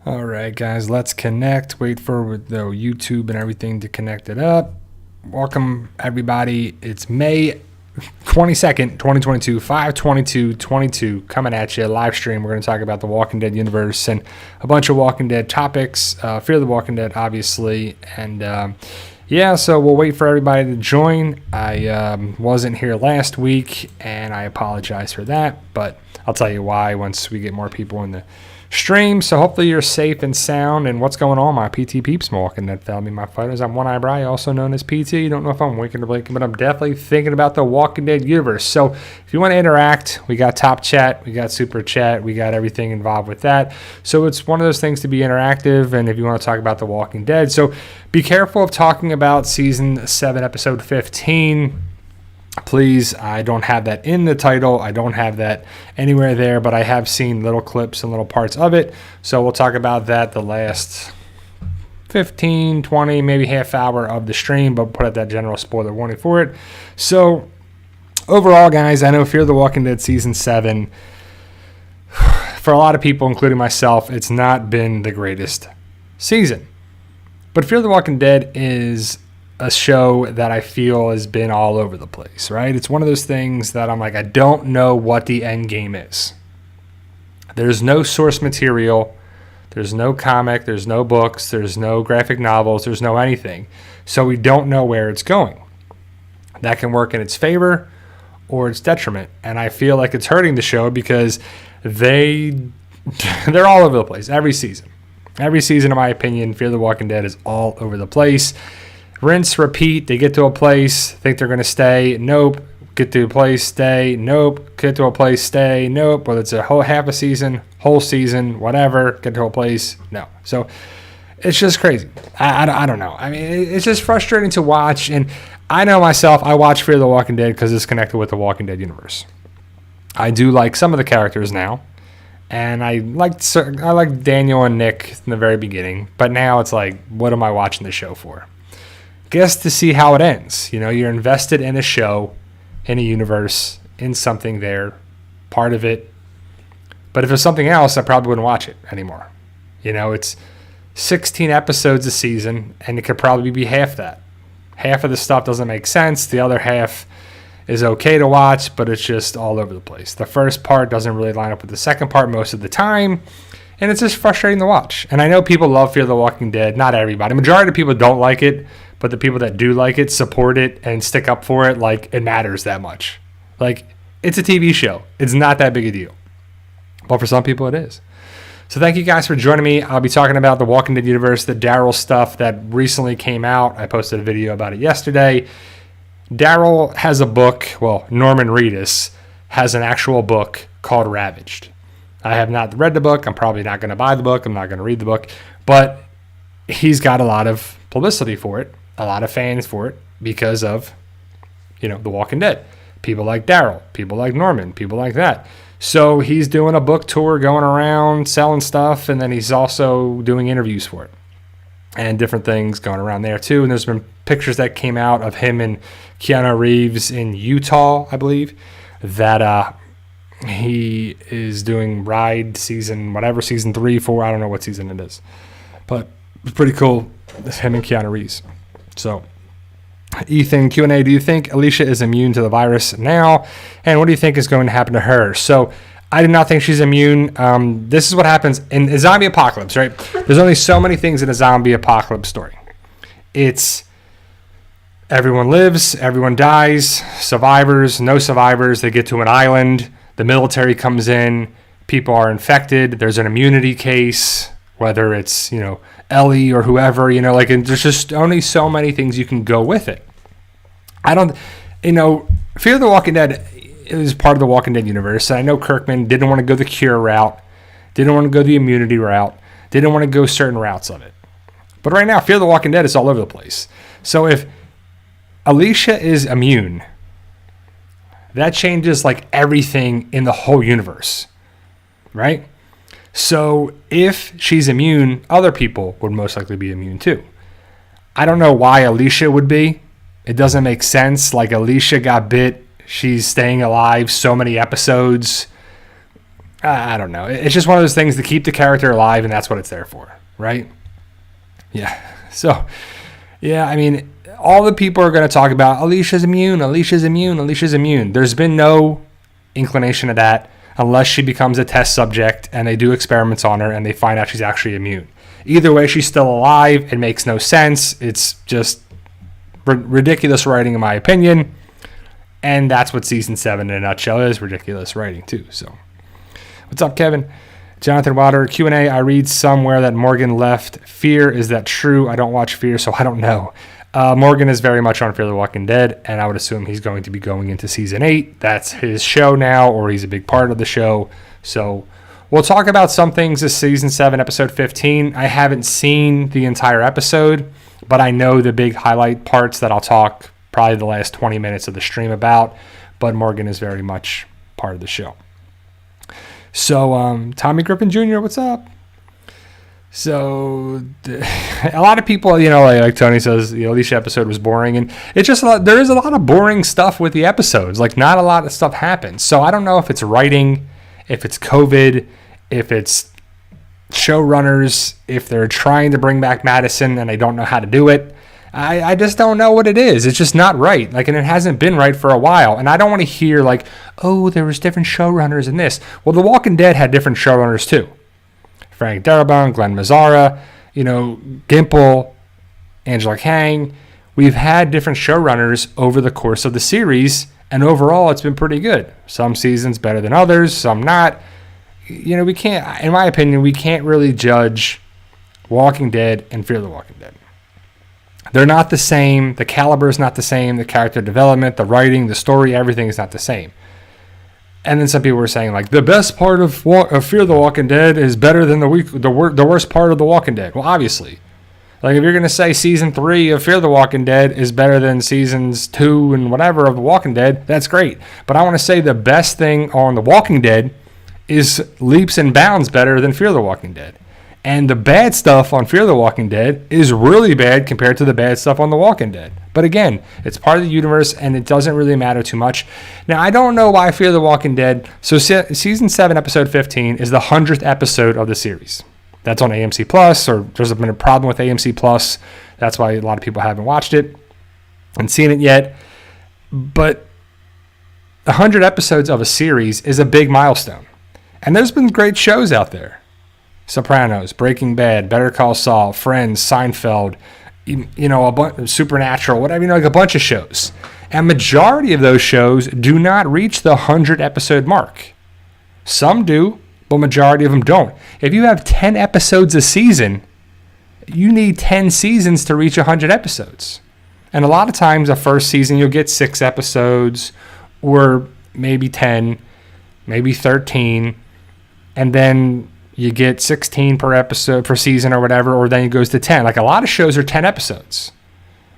All right, guys, let's connect. Wait for the YouTube and everything to connect it up. Welcome, everybody. It's May 22nd, 2022, 5/22/22, coming at you, live stream. We're going to talk about the Walking Dead universe and a bunch of Walking Dead topics. Fear the Walking Dead, obviously. And so we'll wait for everybody to join. I wasn't here last week, and I apologize for that, but I'll tell you why once we get more people in the stream. So hopefully you're safe and sound. And what's going on, my PT peeps, my Walking Dead family, my fighters? I'm One Eye Bry, also known as PT. Don't know if I'm winking or blinking, but I'm definitely thinking about the Walking Dead universe. So if you want to interact, we got top chat, we got super chat, we got everything involved with that. So it's one of those things to be interactive. And if you want to talk about the Walking Dead, so be careful of talking about season 7, episode 15. Please, I don't have that in the title. I don't have that anywhere there, but I have seen little clips and little parts of it. So we'll talk about that the last 15, 20, maybe half hour of the stream, but put out that general spoiler warning for it. So overall, guys, I know Fear the Walking Dead season 7, for a lot of people, including myself, it's not been the greatest season. But Fear the Walking Dead is a show that I feel has been all over the place, right? It's one of those things that I'm like, I don't know what the end game is. There's no source material. There's no comic. There's no books. There's no graphic novels. There's no anything. So we don't know where it's going. That can work in its favor or its detriment. And I feel like it's hurting the show because they're all over the place every season. Every season, in my opinion, Fear the Walking Dead is all over the place. Rinse, repeat. They get to a place, think they're going to stay. Nope. Get to a place, stay. Nope. Get to a place, stay. Nope. Whether it's a whole half a season, whole season, whatever. Get to a place. No. So it's just crazy. I don't know. I mean, it's just frustrating to watch. And I know myself, I watch Fear the Walking Dead because it's connected with the Walking Dead universe. I do like some of the characters now. And I like Daniel and Nick in the very beginning. But now it's like, what am I watching the show for? Guess to see how it ends. You know, you're invested in a show, in a universe, in something there, part of it. But if it's something else, I probably wouldn't watch it anymore. You know, it's 16 episodes a season, and it could probably be half that. Half of the stuff doesn't make sense. The other half is okay to watch, but it's just all over the place. The first part doesn't really line up with the second part most of the time, and it's just frustrating to watch. And I know people love Fear the Walking Dead. Not everybody. Majority of people don't like it. But the people that do like it, support it, and stick up for it, like, it matters that much. Like, it's a TV show. It's not that big a deal. But for some people, it is. So thank you guys for joining me. I'll be talking about the Walking Dead universe, the Daryl stuff that recently came out. I posted a video about it yesterday. Daryl has a book. Well, Norman Reedus has an actual book called Ravaged. I have not read the book. I'm probably not going to buy the book. I'm not going to read the book. But he's got a lot of publicity for it. A lot of fans for it because of, The Walking Dead. People like Daryl, people like Norman, people like that. So he's doing a book tour, going around selling stuff, and then he's also doing interviews for it and different things going around there too. And there's been pictures that came out of him and Keanu Reeves in Utah, I believe, that he is doing Ride season 3, 4, I don't know what season it is. But it's pretty cool. It's him and Keanu Reeves. So, Ethan, Q&A, do you think Alicia is immune to the virus now? And what do you think is going to happen to her? So, I do not think she's immune. This is what happens in a zombie apocalypse, right? There's only so many things in a zombie apocalypse story. It's everyone lives, everyone dies, survivors, no survivors. They get to an island. The military comes in. People are infected. There's an immunity case, whether it's, Ellie or whoever, and there's just only so many things you can go with it. Fear the Walking Dead is part of the Walking Dead universe. I know Kirkman didn't want to go the cure route, didn't want to go the immunity route, didn't want to go certain routes of it. But right now, Fear the Walking Dead is all over the place. So if Alicia is immune, that changes like everything in the whole universe, right? So if she's immune, other people would most likely be immune too. I don't know why Alicia would be. It doesn't make sense. Like, Alicia got bit. She's staying alive so many episodes. I don't know. It's just one of those things to keep the character alive, and that's what it's there for, right? Yeah. So, yeah, I mean, all the people are going to talk about Alicia's immune, Alicia's immune, Alicia's immune. There's been no inclination of that unless she becomes a test subject and they do experiments on her and they find out she's actually immune. Either way, she's still alive. It makes no sense. It's just ridiculous writing, in my opinion. And that's what season 7 in a nutshell is, ridiculous writing too. So, what's up, Kevin? Jonathan Wilder, Q&A. I read somewhere that Morgan left Fear. Is that true? I don't watch Fear, so I don't know. Morgan is very much on Fear the Walking Dead, and I would assume he's going to be going into season 8. That's his show now, or he's a big part of the show. So we'll talk about some things this season 7, episode 15. I haven't seen the entire episode, but I know the big highlight parts that I'll talk probably the last 20 minutes of the stream about. But Morgan is very much part of the show. So Tommy Griffin Jr., what's up? So a lot of people, like Tony says, the Alicia episode was boring, and it's just there is a lot of boring stuff with the episodes. Like, not a lot of stuff happens. So I don't know if it's writing, if it's COVID, if it's showrunners, if they're trying to bring back Madison and they don't know how to do it. I just don't know what it is. It's just not right. Like, and it hasn't been right for a while. And I don't want to hear like, oh, there was different showrunners in this. Well, The Walking Dead had different showrunners too. Frank Darabont, Glenn Mazzara, Gimple, Angela Kang. We've had different showrunners over the course of the series, and overall it's been pretty good. Some seasons better than others, some not. We can't, in my opinion, we can't really judge Walking Dead and Fear the Walking Dead. They're not the same. The caliber is not the same. The character development, the writing, the story, everything is not the same. And then some people were saying, like, the best part of Fear the Walking Dead is better than the worst part of The Walking Dead. Well, obviously. Like, if you're going to say season 3 of Fear the Walking Dead is better than seasons 2 and whatever of The Walking Dead, that's great. But I want to say the best thing on The Walking Dead is leaps and bounds better than Fear the Walking Dead. And the bad stuff on Fear the Walking Dead is really bad compared to the bad stuff on The Walking Dead. But again, it's part of the universe, and it doesn't really matter too much. Now, I don't know why Fear the Walking Dead... So season 7, episode 15 is the 100th episode of the series. That's on AMC Plus, or there's been a problem with AMC Plus. That's why a lot of people haven't watched it and seen it yet. But 100 episodes of a series is a big milestone. And there's been great shows out there. Sopranos, Breaking Bad, Better Call Saul, Friends, Seinfeld, a bunch, Supernatural, whatever, like a bunch of shows. And majority of those shows do not reach the 100 episode mark. Some do, but majority of them don't. If you have 10 episodes a season, you need 10 seasons to reach 100 episodes. And a lot of times, the first season, you'll get 6 episodes, or maybe 10, maybe 13, and then you get 16 per episode per season or whatever, or then it goes to 10. Like, a lot of shows are 10 episodes.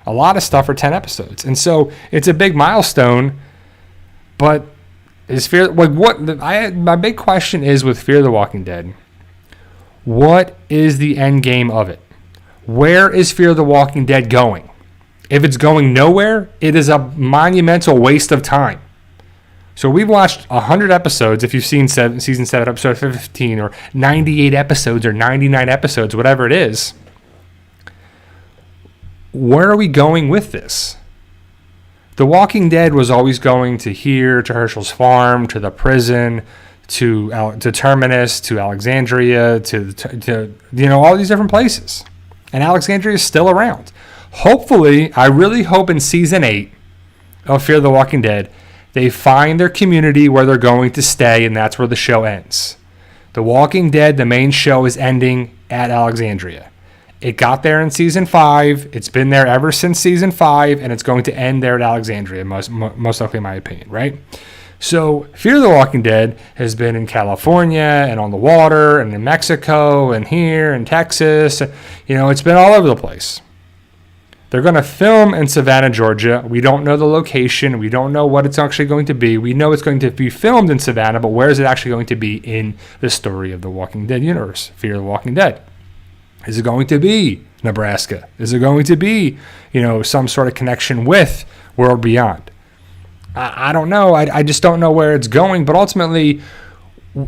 A lot of stuff are 10 episodes. And so it's a big milestone, but is Fear... my big question is with Fear the Walking Dead, what is the end game of it? Where is Fear the Walking Dead going? If it's going nowhere, it is a monumental waste of time. So we've watched 100 episodes, if you've seen season 7, episode 15, or 98 episodes, or 99 episodes, whatever it is. Where are we going with this? The Walking Dead was always going to here, to Herschel's farm, to the prison, to Terminus, to Alexandria, to all these different places. And Alexandria is still around. Hopefully, I really hope in season 8 of Fear the Walking Dead, they find their community where they're going to stay, and that's where the show ends. The Walking Dead, the main show, is ending at Alexandria. It got there in season 5. It's been there ever since season 5, and it's going to end there at Alexandria, most likely in my opinion, right? So Fear the Walking Dead has been in California and on the water and in Mexico and here in Texas. It's been all over the place. They're going to film in Savannah, Georgia. We don't know the location. We don't know what it's actually going to be. We know it's going to be filmed in Savannah, but where is it actually going to be in the story of the Walking Dead universe, Fear the Walking Dead? Is it going to be Nebraska? Is it going to be, some sort of connection with World Beyond? I don't know. I just don't know where it's going. But ultimately,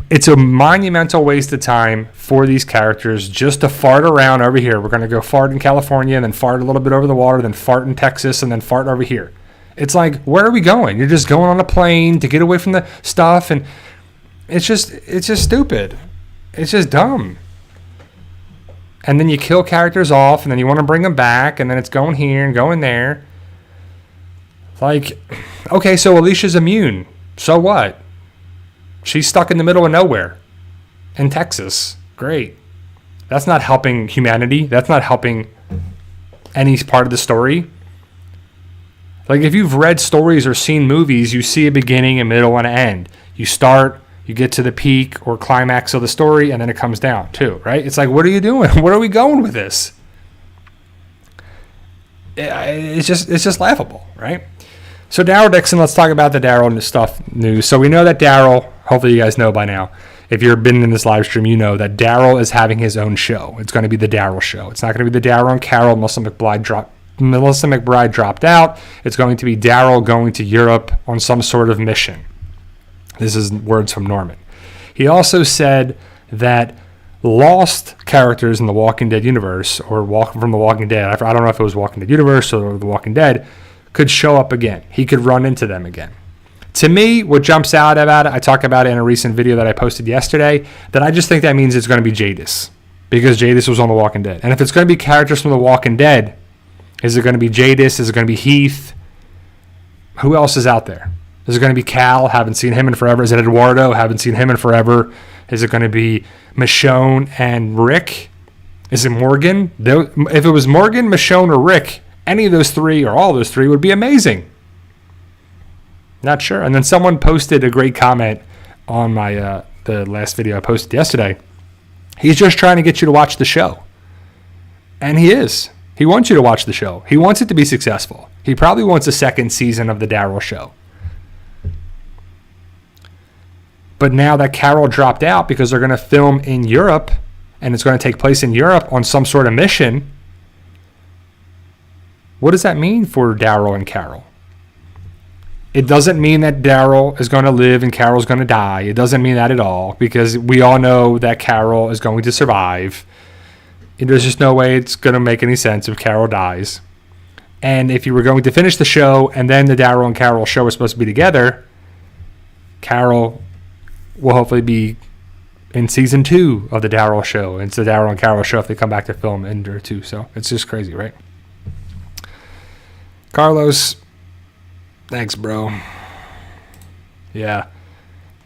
It's a monumental waste of time for these characters just to fart around over here. We're going to go fart in California and then fart a little bit over the water, then fart in Texas and then fart over here. It's like, where are we going? You're just going on a plane to get away from the stuff, and it's just stupid. It's just dumb. And then you kill characters off, and then you want to bring them back, and then it's going here and going there. Like, okay, so Alicia's immune. So what? She's stuck in the middle of nowhere in Texas. Great. That's not helping humanity. That's not helping any part of the story. Like, if you've read stories or seen movies, you see a beginning, a middle, and an end. You start, you get to the peak or climax of the story, and then it comes down too, right? It's like, what are you doing? Where are we going with this? It's just laughable, right? So Daryl Dixon, let's talk about the Daryl news. So we know that Daryl, hopefully you guys know by now, if you've been in this live stream, you know that Daryl is having his own show. It's going to be the Daryl show. It's not going to be the Daryl and Carol. Melissa McBride dropped out. It's going to be Daryl going to Europe on some sort of mission. This is words from Norman. He also said that lost characters in the Walking Dead universe, or from the Walking Dead, I don't know if it was Walking Dead universe or the Walking Dead, could show up again. He could run into them again. To me, what jumps out about it, I talked about it in a recent video that I posted yesterday, that I just think that means it's going to be Jadis, because Jadis was on The Walking Dead. And if it's going to be characters from The Walking Dead, is it going to be Jadis? Is it going to be Heath? Who else is out there? Is it going to be Cal? Haven't seen him in forever. Is it Eduardo? Haven't seen him in forever. Is it going to be Michonne and Rick? Is it Morgan? If it was Morgan, Michonne, or Rick, any of those three or all those three would be amazing. Not sure. And then someone posted a great comment on my the last video I posted yesterday. He's just trying to get you to watch the show. And he is. He wants you to watch the show. He wants it to be successful. He probably wants a second season of the Daryl show. But now that Carol dropped out because they're going to film in Europe, and it's going to take place in Europe on some sort of mission, what does that mean for Daryl and Carol? It doesn't mean that Daryl is going to live and Carol's going to die. It doesn't mean that at all, because we all know that Carol is going to survive. There's just no way it's going to make any sense if Carol dies. And if you were going to finish the show and then the Daryl and Carol show was supposed to be together, Carol will hopefully be in season 2 of the Daryl show. It's the Daryl and Carol show if they come back to film Ender 2. So it's just crazy, right? Carlos, thanks, bro. Yeah,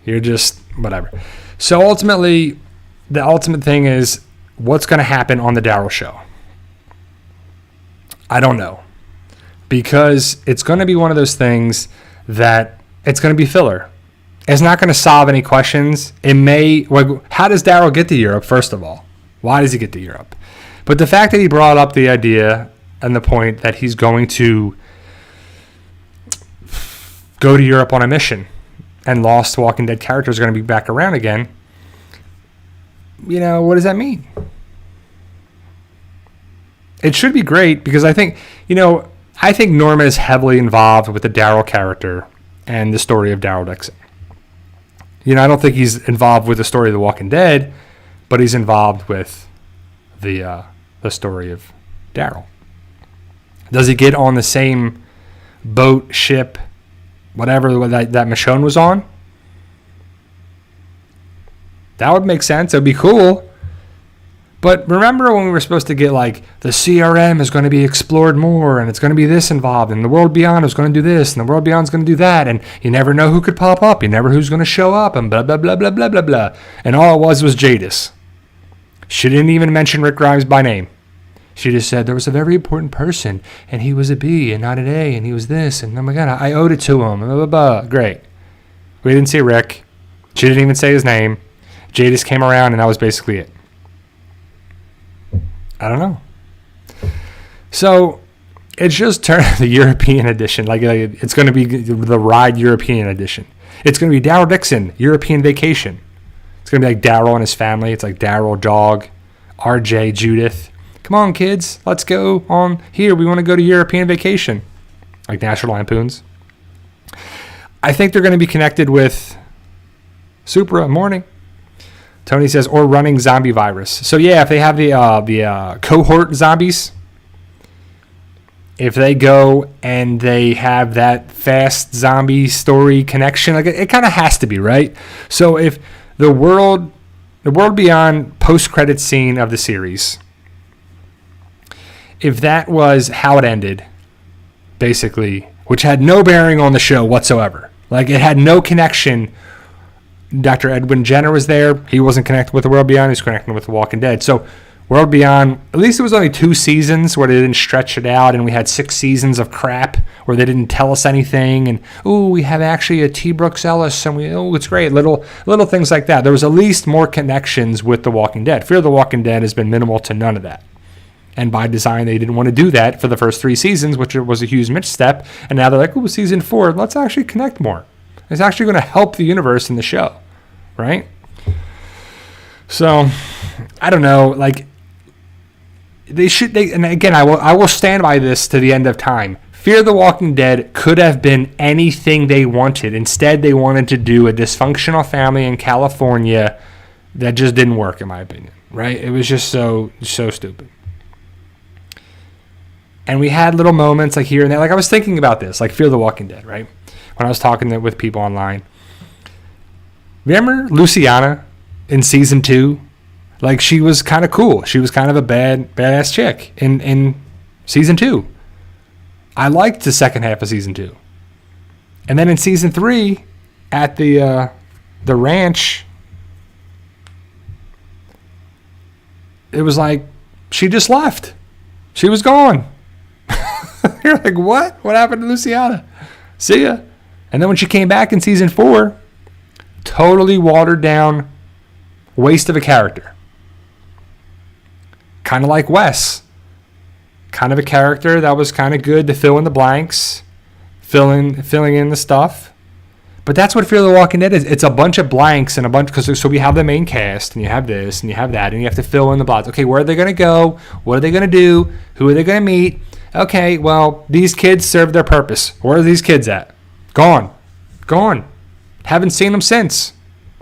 you're just whatever. So ultimately, the ultimate thing is, what's going to happen on the Daryl show? I don't know. Because it's going to be one of those things that it's going to be filler. It's not going to solve any questions. It may, how does Daryl get to Europe, first of all? Why does he get to Europe? But the fact that he brought up the idea and the point that he's going to go to Europe on a mission and lost Walking Dead characters are going to be back around again, what does that mean? It should be great, because I think Norman is heavily involved with the Daryl character and the story of Daryl Dixon. I don't think he's involved with the story of The Walking Dead, but he's involved with the story of Daryl. Does he get on the same boat, ship, whatever that Michonne was on? That would make sense. It would be cool. But remember when we were supposed to get the CRM is going to be explored more, and it's going to be this involved, and the world beyond is going to do this, and the world beyond is going to do that, and you never know who could pop up, you never who's going to show up, and blah, blah, blah, blah, blah, blah, blah. And all it was Jadis. She didn't even mention Rick Grimes by name. She just said there was a very important person, and he was a B and not an A, and he was this, and oh my God, I owed it to him, blah, blah, blah. Great. We didn't see Rick. She didn't even say his name. Jadis came around, and that was basically it. I don't know. So it's just turned the European edition. It's going to be the Ride European edition. It's going to be Daryl Dixon, European Vacation. It's going to be like Daryl and his family. It's like Daryl, Dog, RJ, Judith. Come on, kids. Let's go on here. We want to go to European Vacation. Like National Lampoons. I think they're going to be connected with Supra, Morning. Tony says, or running zombie virus. So yeah, if they have the cohort zombies, if they go and they have that fast zombie story connection, like it kind of has to be, right? So if the world beyond post-credit scene of the series, if that was how it ended, basically, which had no bearing on the show whatsoever, like it had no connection. Dr. Edwin Jenner was there. He wasn't connected with the world beyond. He was connected with The Walking Dead. So World Beyond, at least it was only 2 seasons where they didn't stretch it out, and we had 6 seasons of crap where they didn't tell us anything. And we have actually a T. Brooks Ellis, and it's great. Little things like that. There was at least more connections with The Walking Dead. Fear the Walking Dead has been minimal to none of that. And by design, they didn't want to do that for the first 3 seasons, which was a huge misstep. And now they're like, season 4, let's actually connect more. It's actually going to help the universe in the show, right? So, I don't know. Like, and again, I will stand by this to the end of time. Fear the Walking Dead could have been anything they wanted. Instead, they wanted to do a dysfunctional family in California that just didn't work, in my opinion, right? It was just so stupid. And we had little moments like here and there. Like I was thinking about this, like Fear the Walking Dead, right? When I was talking with people online. Remember Luciana in season 2? Like she was kind of cool. She was kind of a badass chick in season 2. I liked the second half of season 2. And then in season 3, at the ranch, it was like she just left. She was gone. You're like, what? What happened to Luciana? See ya. And then when she came back in season 4, totally watered down waste of a character. Kind of like Wes. Kind of a character that was kind of good to fill in the blanks, filling in the stuff. But that's what Fear the Walking Dead is. It's a bunch of blanks and a bunch, so we have the main cast, and you have this, and you have that, and you have to fill in the blanks. Okay, where are they going to go? What are they going to do? Who are they going to meet? Okay, well, these kids served their purpose. Where are these kids at? Gone. Haven't seen them since.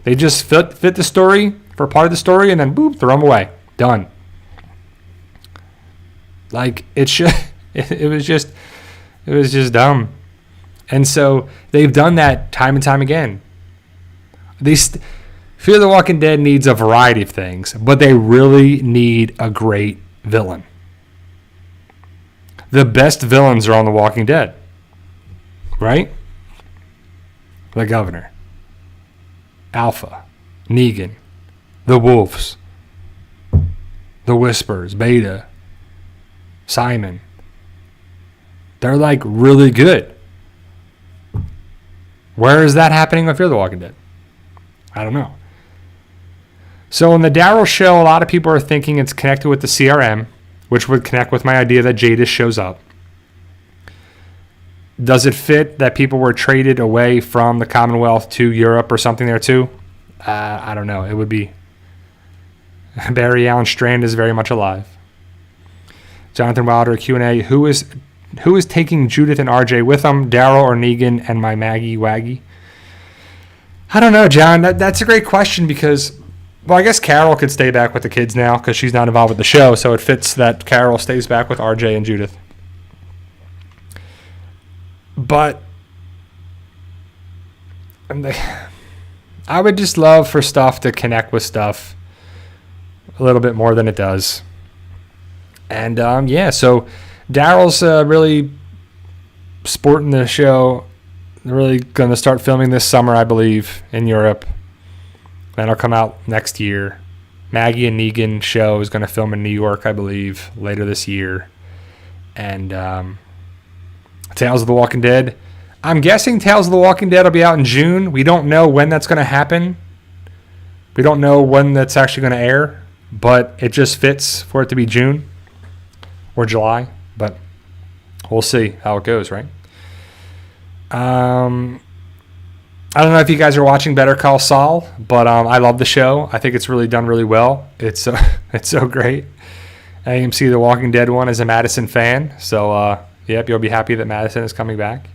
They just fit the story for part of the story, and then boop, throw them away. Done. Like it was just dumb. And so they've done that time and time again. Fear the Walking Dead needs a variety of things, but they really need a great villain. The best villains are on The Walking Dead, right? The Governor, Alpha, Negan, the Wolves, the Whispers, Beta, Simon. They're like really good. Where is that happening with Fear the Walking Dead? I don't know. So in the Daryl show, a lot of people are thinking it's connected with the CRM, which would connect with my idea that Jadis shows up. Does it fit that people were traded away from the Commonwealth to Europe or something there too? I don't know. It would be. Barry Allen Strand is very much alive. Jonathan Wilder, Q&A. Who is taking Judith and RJ with them? Daryl or Negan and my Maggie Waggy? I don't know, John. That's a great question because, well, I guess Carol could stay back with the kids now because she's not involved with the show, so it fits that Carol stays back with RJ and Judith. But I would just love for stuff to connect with stuff a little bit more than it does. And, so Daryl's really sporting the show. They're really going to start filming this summer, I believe, in Europe. That'll come out next year. Maggie and Negan show is going to film in New York, I believe, later this year. And Tales of the Walking Dead. I'm guessing Tales of the Walking Dead will be out in June. We don't know when that's going to happen. We don't know when that's actually going to air. But it just fits for it to be June or July. But we'll see how it goes, right? I don't know if you guys are watching Better Call Saul, but I love the show. I think it's really done really well. It's so great. AMC The Walking Dead one is a Madison fan, so yep, you'll be happy that Madison is coming back.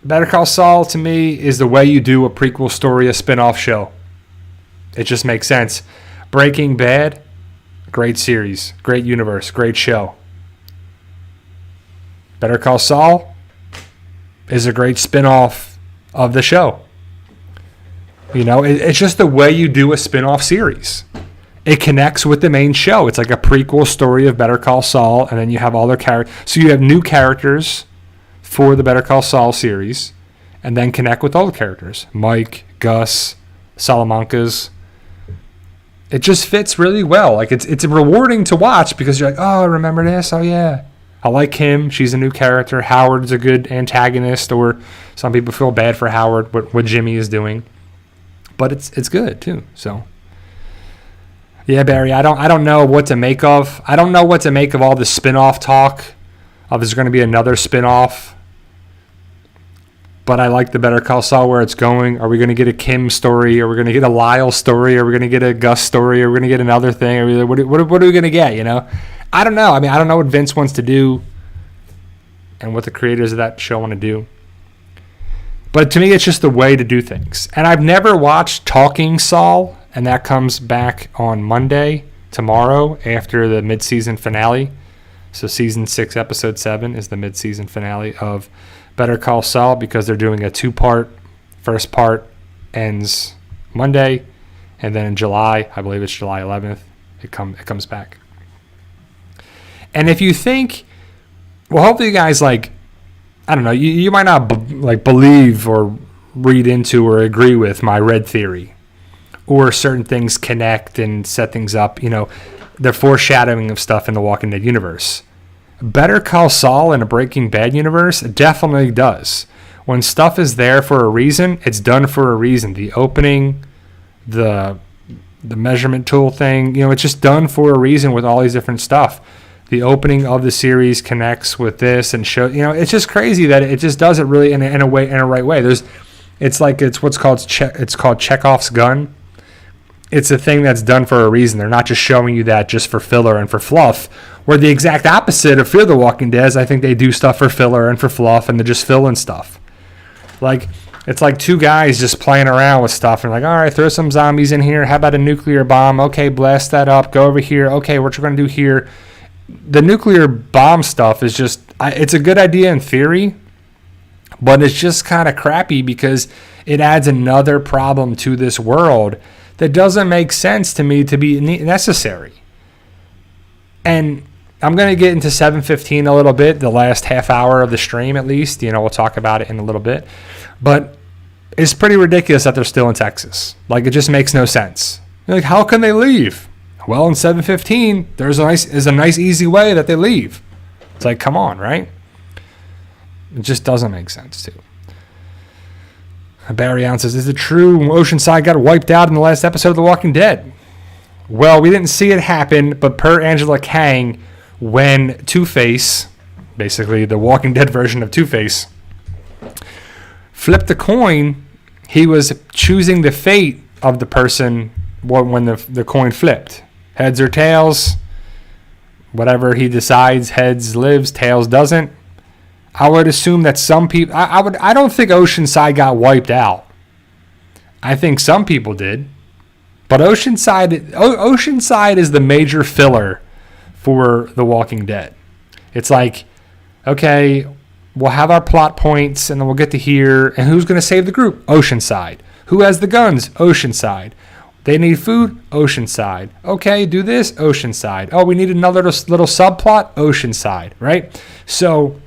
Better Call Saul to me is the way you do a prequel story, a spinoff show. It just makes sense. Breaking Bad, great series, great universe, great show. Better Call Saul is a great spinoff of the show. You know, it's just the way you do a spinoff series. It connects with the main show. It's like a prequel story of Better Call Saul, and then you have all their characters. So you have new characters for the Better Call Saul series, and then connect with all the characters. Mike, Gus, Salamancas. It just fits really well. Like it's rewarding to watch because you're like, oh, remember this? Oh yeah, I like him. She's a new character. Howard's a good antagonist, or some people feel bad for Howard, what Jimmy is doing. But it's good too. So yeah, Barry, I don't know what to make of. I don't know what to make of all the spinoff talk. Of there's going to be another spinoff. But I like the Better Call Saul where it's going. Are we going to get a Kim story? Are we going to get a Lyle story? Are we going to get a Gus story? Are we going to get another thing? What are we going to get, you know? I don't know. I mean, I don't know what Vince wants to do and what the creators of that show want to do. But to me, it's just the way to do things. And I've never watched Talking Saul, and that comes back on Monday, tomorrow, after the mid-season finale. So season 6, episode 7 is the mid-season finale of Better Call Saul, because they're doing a 2-part. First part ends Monday, and then in July, I believe it's July 11th, it comes back. And if you think, well, hopefully you guys I don't know, you might not believe or read into or agree with my red theory, or certain things connect and set things up, you know, the foreshadowing of stuff in the Walking Dead universe. Better Call Saul in a Breaking Bad universe definitely does. When stuff is there for a reason, it's done for a reason. The opening, the measurement tool thing, you know, it's just done for a reason with all these different stuff. The opening of the series connects with this and show, you know, it's just crazy that it just does it really in a right way. It's called Chekhov's gun. It's a thing that's done for a reason. They're not just showing you that just for filler and for fluff. Where the exact opposite of Fear the Walking Dead is, I think they do stuff for filler and for fluff, and they're just filling stuff. Like, it's like two guys just playing around with stuff and like, all right, throw some zombies in here. How about a nuclear bomb? Okay, blast that up. Go over here. Okay, what you're going to do here? The nuclear bomb stuff is just, it's a good idea in theory, but it's just kind of crappy because it adds another problem to this world that doesn't make sense to me to be necessary. And I'm going to get into 7:15 a little bit, the last half hour of the stream at least. You know, we'll talk about it in a little bit. But it's pretty ridiculous that they're still in Texas. Like, it just makes no sense. You're like, how can they leave? Well, in 7:15, there's a nice, easy way that they leave. It's like, come on, right? It just doesn't make sense, too. Barry Allen says, is it true Oceanside got wiped out in the last episode of The Walking Dead? Well, we didn't see it happen, but per Angela Kang, when Two-Face, basically the Walking Dead version of Two-Face, flipped the coin, he was choosing the fate of the person when the coin flipped. Heads or tails, whatever he decides, heads lives, tails doesn't. I would assume that some people, I don't think Oceanside got wiped out. I think some people did. But Oceanside is the major filler for The Walking Dead. It's like, okay, we'll have our plot points, and then we'll get to here. And who's going to save the group? Oceanside. Who has the guns? Oceanside. They need food? Oceanside. Okay, do this? Oceanside. Oh, we need another little subplot? Oceanside, right? So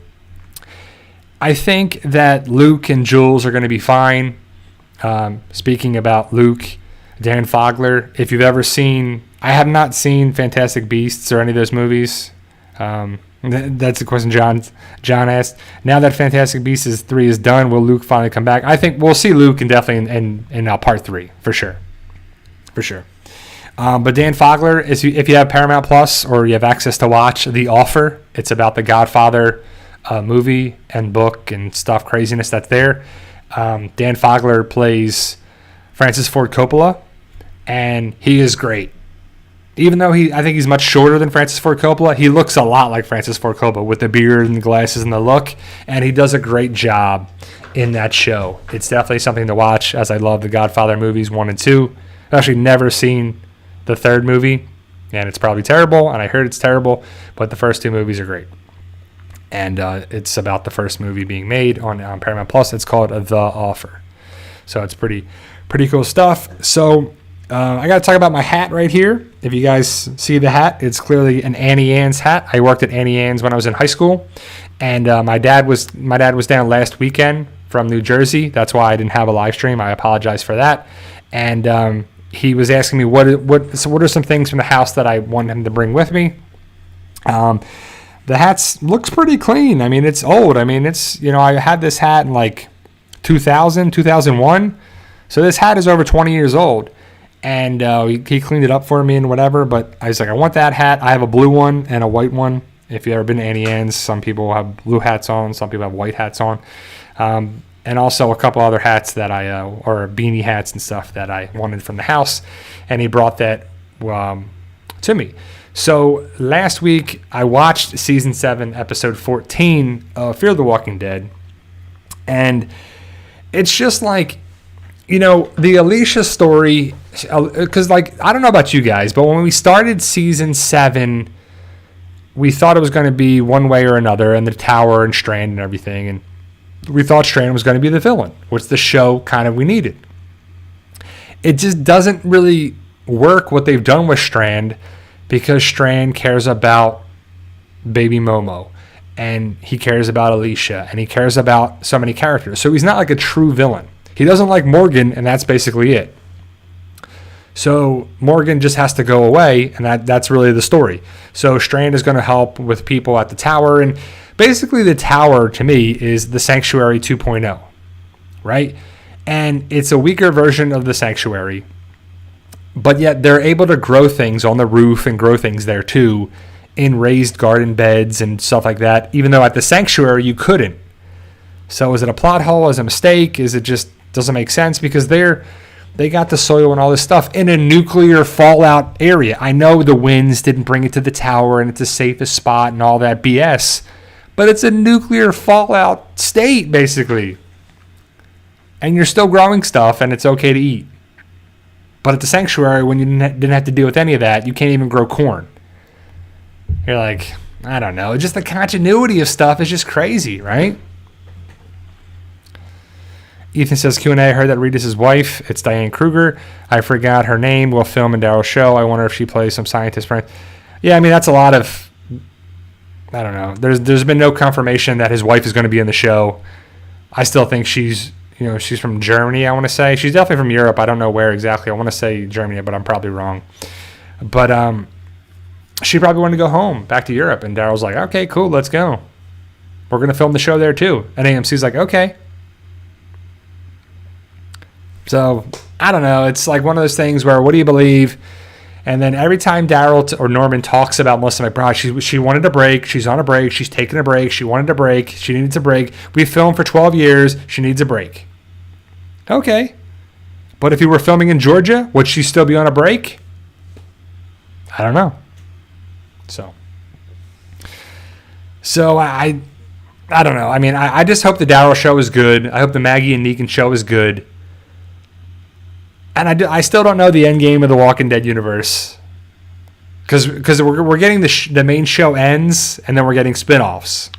I think that Luke and Jules are going to be fine. Speaking about Luke, Dan Fogler, if you've ever seen, I have not seen Fantastic Beasts or any of those movies. That's the question John asked. Now that Fantastic Beasts 3 is done, will Luke finally come back? I think we'll see Luke definitely in part 3, for sure. For sure. But Dan Fogler, if you have Paramount Plus or you have access to watch The Offer, it's about the Godfather movie and book and stuff, craziness that's there. Dan Fogler plays Francis Ford Coppola, and he is great. Even though I think he's much shorter than Francis Ford Coppola, he looks a lot like Francis Ford Coppola with the beard and the glasses and the look, and he does a great job in that show. It's definitely something to watch, as I love the Godfather movies 1 and 2. I've actually never seen the third movie, and it's probably terrible, and I heard it's terrible, but the first two movies are great. And it's about the first movie being made on Paramount Plus. It's called The Offer. So it's pretty cool stuff. So I got to talk about my hat right here. If you guys see the hat, it's clearly an Annie Ann's hat. I worked at Annie Ann's when I was in high school, and my dad was down last weekend from New Jersey. That's why I didn't have a live stream. I apologize for that. And he was asking me what are some things from the house that I want him to bring with me. The hat looks pretty clean. I mean, it's old. I mean, it's, I had this hat in like 2000, 2001. So this hat is over 20 years old. And he cleaned it up for me and whatever. But I was like, I want that hat. I have a blue one and a white one. If you've ever been to Annie Ann's, some people have blue hats on. Some people have white hats on. And also a couple other hats that or beanie hats and stuff that I wanted from the house. And he brought that to me. So last week I watched season 7, episode 14 of Fear the Walking Dead. And it's just like, the Alicia story, because I don't know about you guys, but when we started season 7, we thought it was going to be one way or another, and the tower and Strand and everything. And we thought Strand was going to be the villain, which the show kind of we needed. It just doesn't really work what they've done with Strand, because Strand cares about baby Momo, and he cares about Alicia, and he cares about so many characters. So he's not like a true villain. He doesn't like Morgan, and that's basically it. So Morgan just has to go away, and that's really the story. So Strand is going to help with people at the tower, and basically the tower to me is the Sanctuary 2.0, right? And it's a weaker version of the Sanctuary, but yet they're able to grow things on the roof and grow things there too in raised garden beds and stuff like that, even though at the Sanctuary you couldn't. So is it a plot hole? Is it a mistake? Is it just doesn't make sense? Because they got the soil and all this stuff in a nuclear fallout area. I know the winds didn't bring it to the tower and it's the safest spot and all that BS, but it's a nuclear fallout state basically. And you're still growing stuff and it's okay to eat. But at the Sanctuary, when you didn't have to deal with any of that, you can't even grow corn. You're like, I don't know. Just the continuity of stuff is just crazy, right? Ethan says, Q&A, I heard that Regis' wife, it's Diane Kruger. I forgot her name. We'll film in Daryl's show. I wonder if she plays some scientist friend. Yeah, I mean, that's a lot of, I don't know. There's been no confirmation that his wife is going to be in the show. I still think she's from Germany, I want to say. She's definitely from Europe. I don't know where exactly. I want to say Germany, but I'm probably wrong. But she probably wanted to go home, back to Europe. And Daryl's like, okay, cool, let's go. We're going to film the show there too. And AMC's like, okay. So, I don't know. It's like one of those things where, what do you believe? And then every time Daryl or Norman talks about Melissa McBride, she wanted a break. She's on a break. She's taking a break. She wanted a break. She needs a break. We filmed for 12 years. She needs a break. Okay. But if you were filming in Georgia, would she still be on a break? I don't know. So I don't know. I mean, I just hope the Daryl show is good. I hope the Maggie and Negan show is good. And I still don't know the end game of the Walking Dead universe. Because we're getting the main show ends, and then we're getting spinoffs.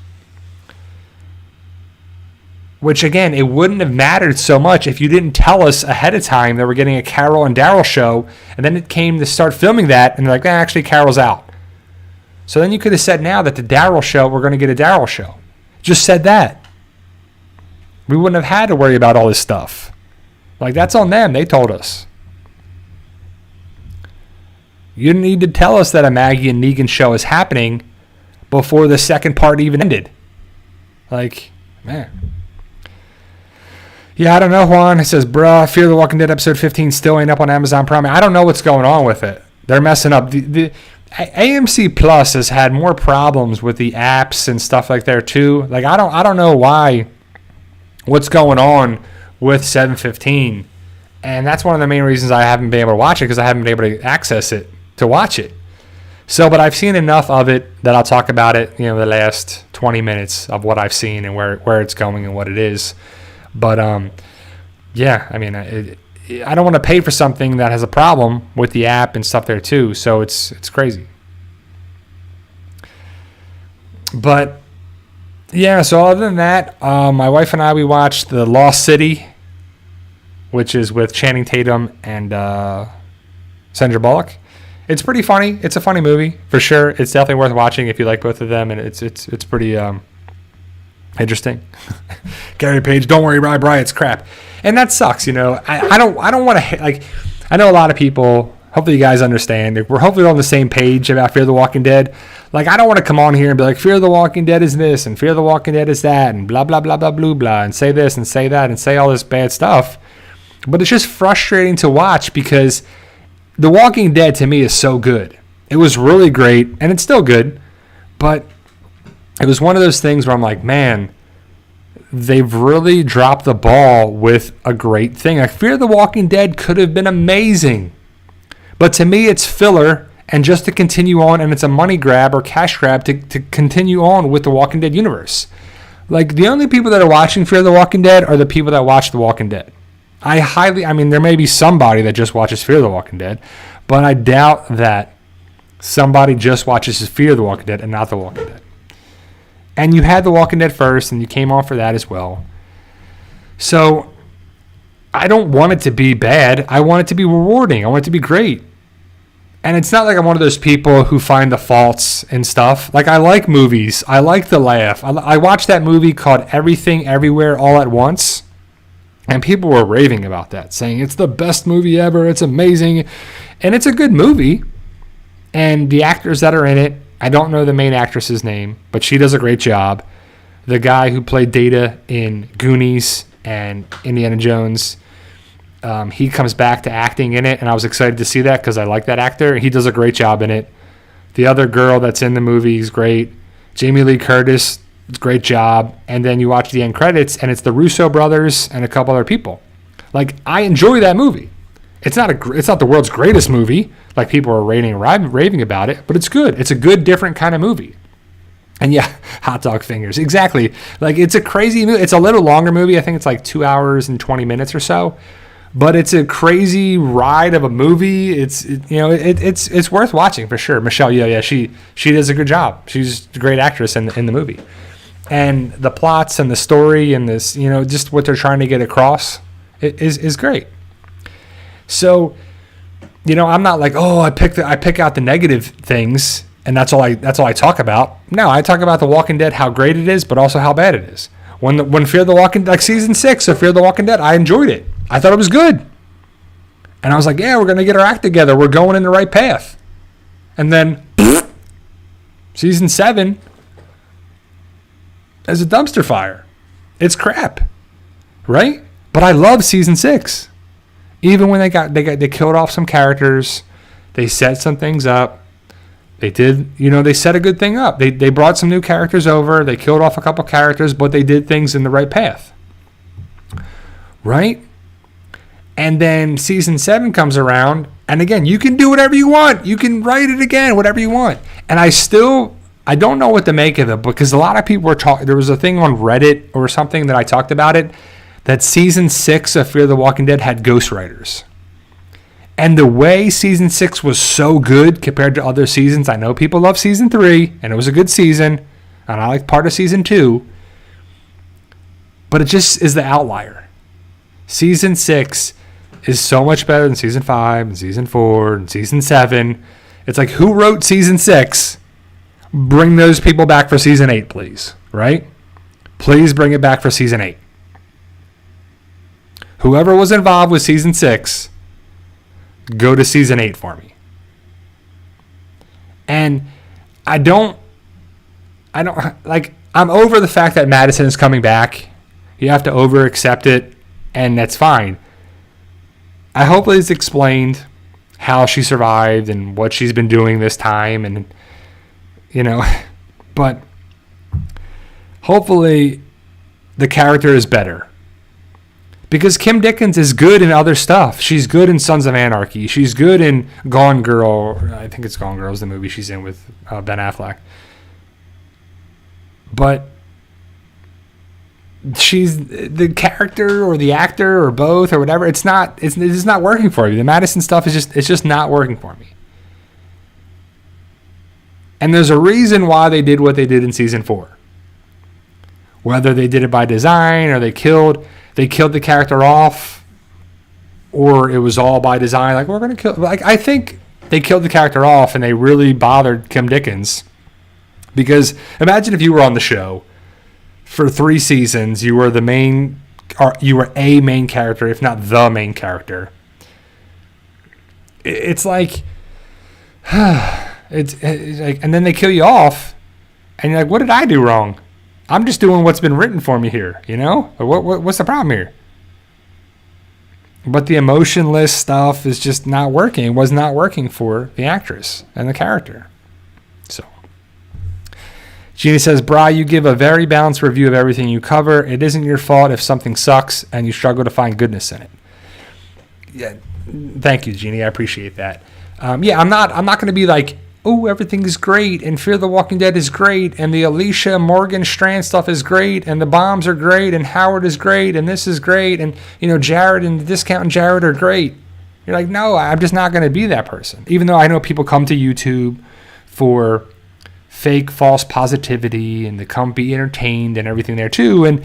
Which, again, it wouldn't have mattered so much if you didn't tell us ahead of time that we're getting a Carol and Daryl show, and then it came to start filming that, and they're like, actually, Carol's out. So then you could have said now that the Daryl show, we're going to get a Daryl show. Just said that. We wouldn't have had to worry about all this stuff. Like, that's on them. They told us. You didn't need to tell us that a Maggie and Negan show is happening before the second part even ended. Like, man. Yeah, I don't know, Juan. It says, bruh, Fear the Walking Dead episode 15 still ain't up on Amazon Prime. I don't know what's going on with it. They're messing up. The AMC Plus has had more problems with the apps and stuff like there too. Like, I don't know what's going on with 715. And that's one of the main reasons I haven't been able to watch it, because I haven't been able to access it to watch it. So, but I've seen enough of it that I'll talk about it, the last 20 minutes of what I've seen and where it's going and what it is. But, yeah, I mean, I don't want to pay for something that has a problem with the app and stuff there too. So it's crazy. But yeah, so other than that, my wife and I, we watched The Lost City, which is with Channing Tatum and Sandra Bullock. It's pretty funny. It's a funny movie for sure. It's definitely worth watching if you like both of them, and it's pretty interesting. Gary Page, don't worry, Bri, it's crap, and that sucks. You know, I don't want to like. I know a lot of people. Hopefully you guys understand. We're hopefully on the same page about Fear the Walking Dead. Like, I don't want to come on here and be like, Fear the Walking Dead is this, and Fear the Walking Dead is that, and blah, blah, blah, blah, blah, blah, and say this and say that and say all this bad stuff. But it's just frustrating to watch because The Walking Dead to me is so good. It was really great, and it's still good. But it was one of those things where I'm like, man, they've really dropped the ball with a great thing. Like, Fear the Walking Dead could have been amazing. But to me, it's filler and just to continue on, and it's a money grab or cash grab to continue on with the Walking Dead universe. Like, the only people that are watching Fear the Walking Dead are the people that watch The Walking Dead. I mean, there may be somebody that just watches Fear the Walking Dead, but I doubt that somebody just watches Fear the Walking Dead and not The Walking Dead. And you had The Walking Dead first, and you came on for that as well. So I don't want it to be bad. I want it to be rewarding. I want it to be great. And it's not like I'm one of those people who find the faults and stuff. Like, I like movies. I like to laugh. I watched that movie called Everything Everywhere All at Once. And people were raving about that, saying it's the best movie ever. It's amazing. And it's a good movie. And the actors that are in it, I don't know the main actress's name, but she does a great job. The guy who played Data in Goonies and Indiana Jones, he comes back to acting in it, and I was excited to see that because I like that actor. He does a great job in it. The other girl that's in the movie is great. Jamie Lee Curtis, great job. And then you watch the end credits, and it's the Russo brothers and a couple other people. Like, I enjoy that movie. It's not the world's greatest movie, like people are raving about it, but it's good. It's a good, different kind of movie. And yeah, hot dog fingers, exactly. Like, it's a crazy movie. It's a little longer movie. I think it's like 2 hours and 20 minutes or so. But it's a crazy ride of a movie. It's worth watching for sure. Michelle Yeoh, she does a good job. She's a great actress in the movie. And the plots and the story and this, just what they're trying to get across is great. So, I'm not like, oh, I pick out the negative things and that's all I talk about. No, I talk about The Walking Dead, how great it is, but also how bad it is. When Fear the Walking Dead, like season 6 of Fear the Walking Dead, I enjoyed it. I thought it was good. And I was like, yeah, we're going to get our act together. We're going in the right path. And then season 7 is a dumpster fire. It's crap. Right? But I love season 6. Even when they killed off some characters, they set some things up. They did, they set a good thing up. They brought some new characters over. They killed off a couple characters, but they did things in the right path. Right? And then season 7 comes around, and again, you can do whatever you want. You can write it again, whatever you want. And I don't know what to make of it, because a lot of people were talking. There was a thing on Reddit or something that I talked about it, that season 6 of Fear the Walking Dead had ghostwriters. And the way season 6 was so good compared to other seasons, I know people love season 3, and it was a good season, and I liked part of season 2, but it just is the outlier. Season 6 is so much better than season 5 and season 4 and season 7. It's like, who wrote season 6? Bring those people back for season 8, please. Right? Please bring it back for season 8. Whoever was involved with season 6, go to season 8 for me. And I'm over the fact that Madison is coming back. You have to accept it, and that's fine. I hope it's explained how she survived and what she's been doing this time, and but hopefully the character is better. Because Kim Dickens is good in other stuff. She's good in Sons of Anarchy. She's good in Gone Girl. I think it's Gone Girl is the movie she's in with Ben Affleck. But she's the character or the actor or both or whatever. It's just not working for me. The Madison stuff is just not working for me. And there's a reason why they did what they did in season 4. Whether they did it by design or they killed the character off, or it was all by design. Like, we're going to kill. Like, I think they killed the character off and they really bothered Kim Dickens. Because imagine if you were on the show for 3 seasons, you were a main character, if not the main character. It's like, it's like, and then they kill you off, and you're like, what did I do wrong? I'm just doing what's been written for me here, you know? What's the problem here? But the emotionless stuff is just not working. It was not working for the actress and the character. So, Jeannie says, Bri, you give a very balanced review of everything you cover. It isn't your fault if something sucks and you struggle to find goodness in it. Yeah, thank you, Jeannie. I appreciate that. I'm not going to be like, oh, everything is great, and Fear the Walking Dead is great, and the Alicia, Morgan, Strand stuff is great, and the bombs are great, and Howard is great, and this is great, and, Jared and the Discount and Jared are great. You're like, no, I'm just not going to be that person. Even though I know people come to YouTube for fake, false positivity, and to come be entertained and everything there too, and,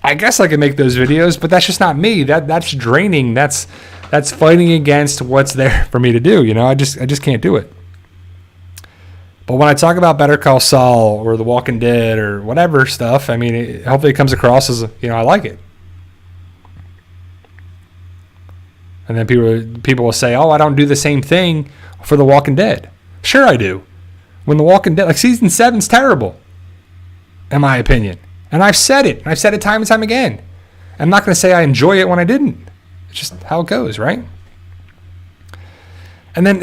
I guess I can make those videos, but that's just not me. That's draining. That's fighting against what's there for me to do. I just can't do it. But when I talk about Better Call Saul or The Walking Dead or whatever stuff, I mean, hopefully it comes across as, I like it. And then people will say, oh, I don't do the same thing for The Walking Dead. Sure I do. When The Walking Dead, like season 7's terrible, in my opinion. And I've said it. I've said it time and time again. I'm not going to say I enjoy it when I didn't. It's just how it goes, right? And then,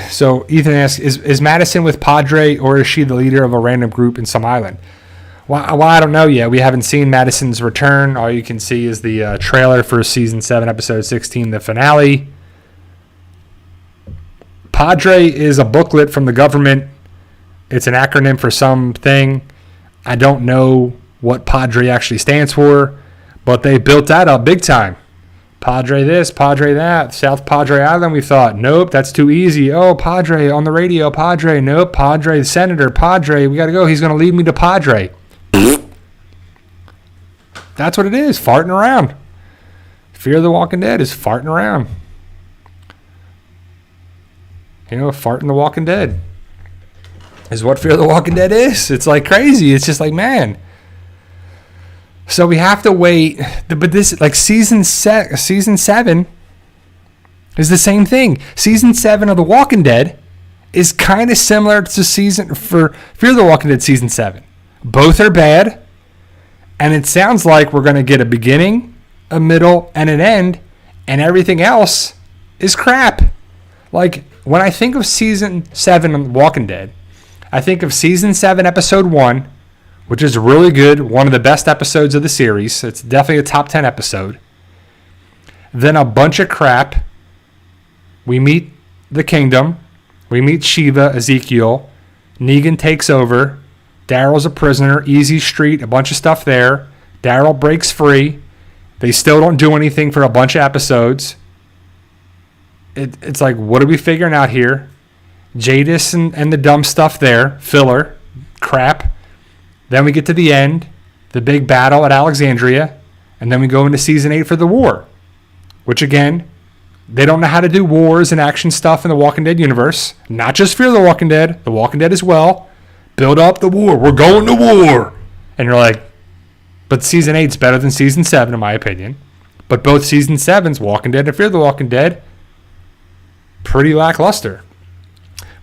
so Ethan asks, is Madison with Padre, or is she the leader of a random group in some island? Well, I don't know yet. We haven't seen Madison's return. All you can see is the trailer for season 7, episode 16, the finale. Padre is a booklet from the government. It's an acronym for something. I don't know what Padre actually stands for, but they built that up big time. Padre this, Padre that, South Padre Island, we thought, nope, that's too easy. Oh, Padre on the radio, Padre, nope, Padre, the senator, Padre, we got to go. He's going to lead me to Padre. That's what it is, farting around. Fear the Walking Dead is farting around. Farting the Walking Dead is what Fear the Walking Dead is. It's like crazy. It's just like, man. So we have to wait, but this, like season 7 is the same thing. Season 7 of The Walking Dead is kind of similar to for Fear the Walking Dead season 7. Both are bad, and it sounds like we're going to get a beginning, a middle, and an end, and everything else is crap. Like, when I think of season 7 of The Walking Dead, I think of season 7, episode 1, which is really good, one of the best episodes of the series. It's definitely a top 10 episode. Then a bunch of crap. We meet the kingdom. We meet Shiva, Ezekiel. Negan takes over. Daryl's a prisoner. Easy Street, a bunch of stuff there. Daryl breaks free. They still don't do anything for a bunch of episodes. It's like, what are we figuring out here? Jadis and the dumb stuff there. Filler. Crap. Then we get to the end, the big battle at Alexandria, and then we go into season 8 for the war, which again, they don't know how to do wars and action stuff in the Walking Dead universe. Not just Fear the Walking Dead, The Walking Dead as well. Build up the war. We're going to war. And you're like, but season 8's better than season 7 in my opinion. But both season 7's Walking Dead and Fear the Walking Dead, pretty lackluster.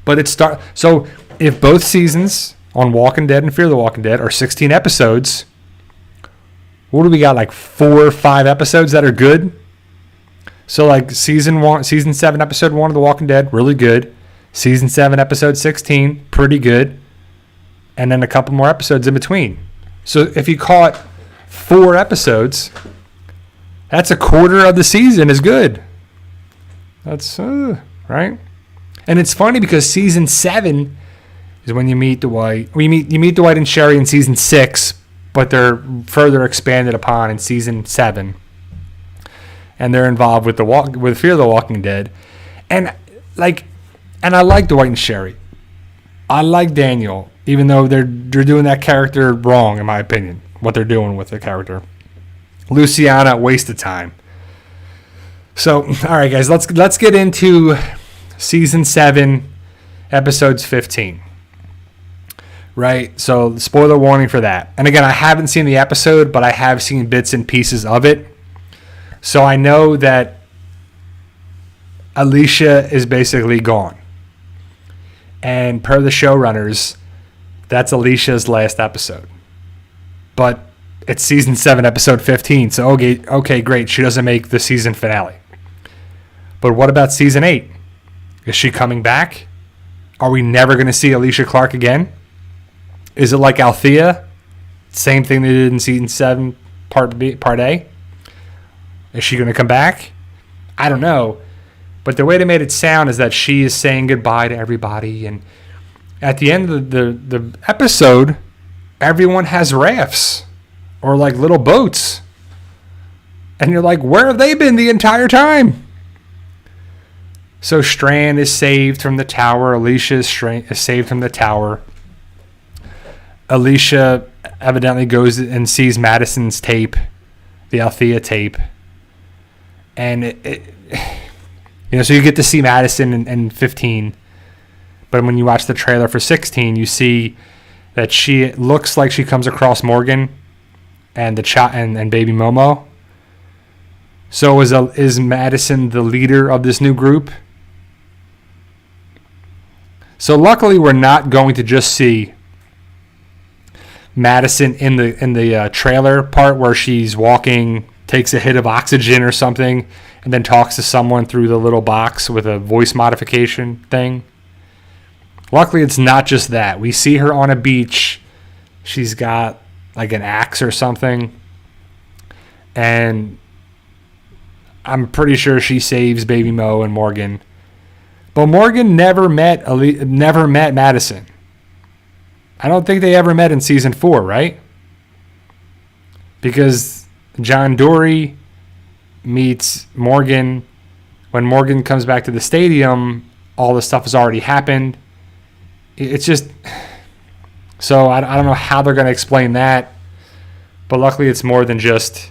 But so if both seasons on Walking Dead and Fear the Walking Dead are 16 episodes, what do we got, like 4 or 5 episodes that are good? So like season 7 episode 1 of The Walking Dead, really good. Season 7 episode 16, pretty good. And then a couple more episodes in between. So if you call it 4 episodes, that's a quarter of the season is good. That's right. And it's funny because season 7 is when you meet Dwight. You meet Dwight and Sherry in season 6, but they're further expanded upon in season 7. And they're involved with Fear the Walking Dead. And I like Dwight and Sherry. I like Daniel, even though they're doing that character wrong, in my opinion, what they're doing with the character. Luciana, waste of time. So, all right, guys, let's get into season 7, episodes 15. Right? So, spoiler warning for that. And again, I haven't seen the episode, but I have seen bits and pieces of it. So I know that Alicia is basically gone. And per the showrunners, that's Alicia's last episode. But it's season 7, episode 15. So, okay, great. She doesn't make the season finale. But what about season 8? Is she coming back? Are we never going to see Alicia Clark again? Is it like Althea? Same thing they did in season 7, part A? Is she going to come back? I don't know. But the way they made it sound is that she is saying goodbye to everybody. And at the end of the episode, everyone has rafts or like little boats. And you're like, where have they been the entire time? So Strand is saved from the tower. Alicia is saved from the tower. Alicia evidently goes and sees Madison's tape, the Althea tape. And so you get to see Madison in 15. But when you watch the trailer for 16, you see that she looks like she comes across Morgan and and baby Momo. So is Madison the leader of this new group? So luckily, we're not going to just see Madison in the trailer part where she's walking, takes a hit of oxygen or something, and then talks to someone through the little box with a voice modification thing. Luckily, it's not just that. We see her on a beach. She's got like an axe or something. And I'm pretty sure she saves Baby Mo and Morgan. But Morgan never met Madison. I don't think they ever met in season 4, right? Because John Dory meets Morgan. When Morgan comes back to the stadium, all the stuff has already happened. It's just... So I don't know how they're going to explain that. But luckily it's more than just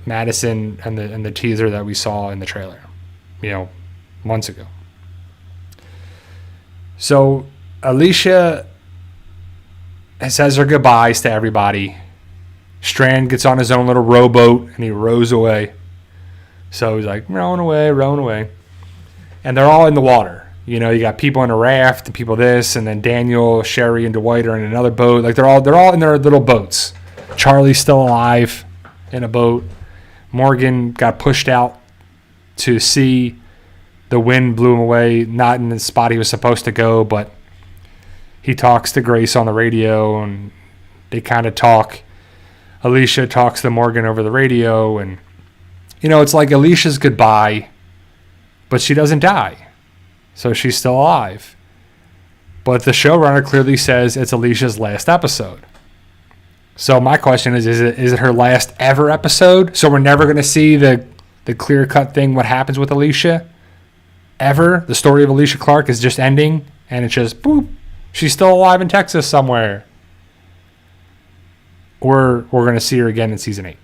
Madison and the teaser that we saw in the trailer, months ago. So Alicia says her goodbyes to everybody. Strand gets on his own little rowboat and he rows away. So he's like, rowing away. And they're all in the water. You got people in a raft and people this, and then Daniel, Sherry, and Dwight are in another boat. Like they're all in their little boats. Charlie's still alive in a boat. Morgan got pushed out to sea. The wind blew him away, not in the spot he was supposed to go, but he talks to Grace on the radio, and they kind of talk. Alicia talks to Morgan over the radio, and, it's like Alicia's goodbye, but she doesn't die. So she's still alive. But the showrunner clearly says it's Alicia's last episode. So my question is it her last ever episode? So we're never going to see the clear-cut thing, what happens with Alicia? Ever? The story of Alicia Clark is just ending, and it's just, boop, she's still alive in Texas somewhere. Or we're going to see her again in season 8.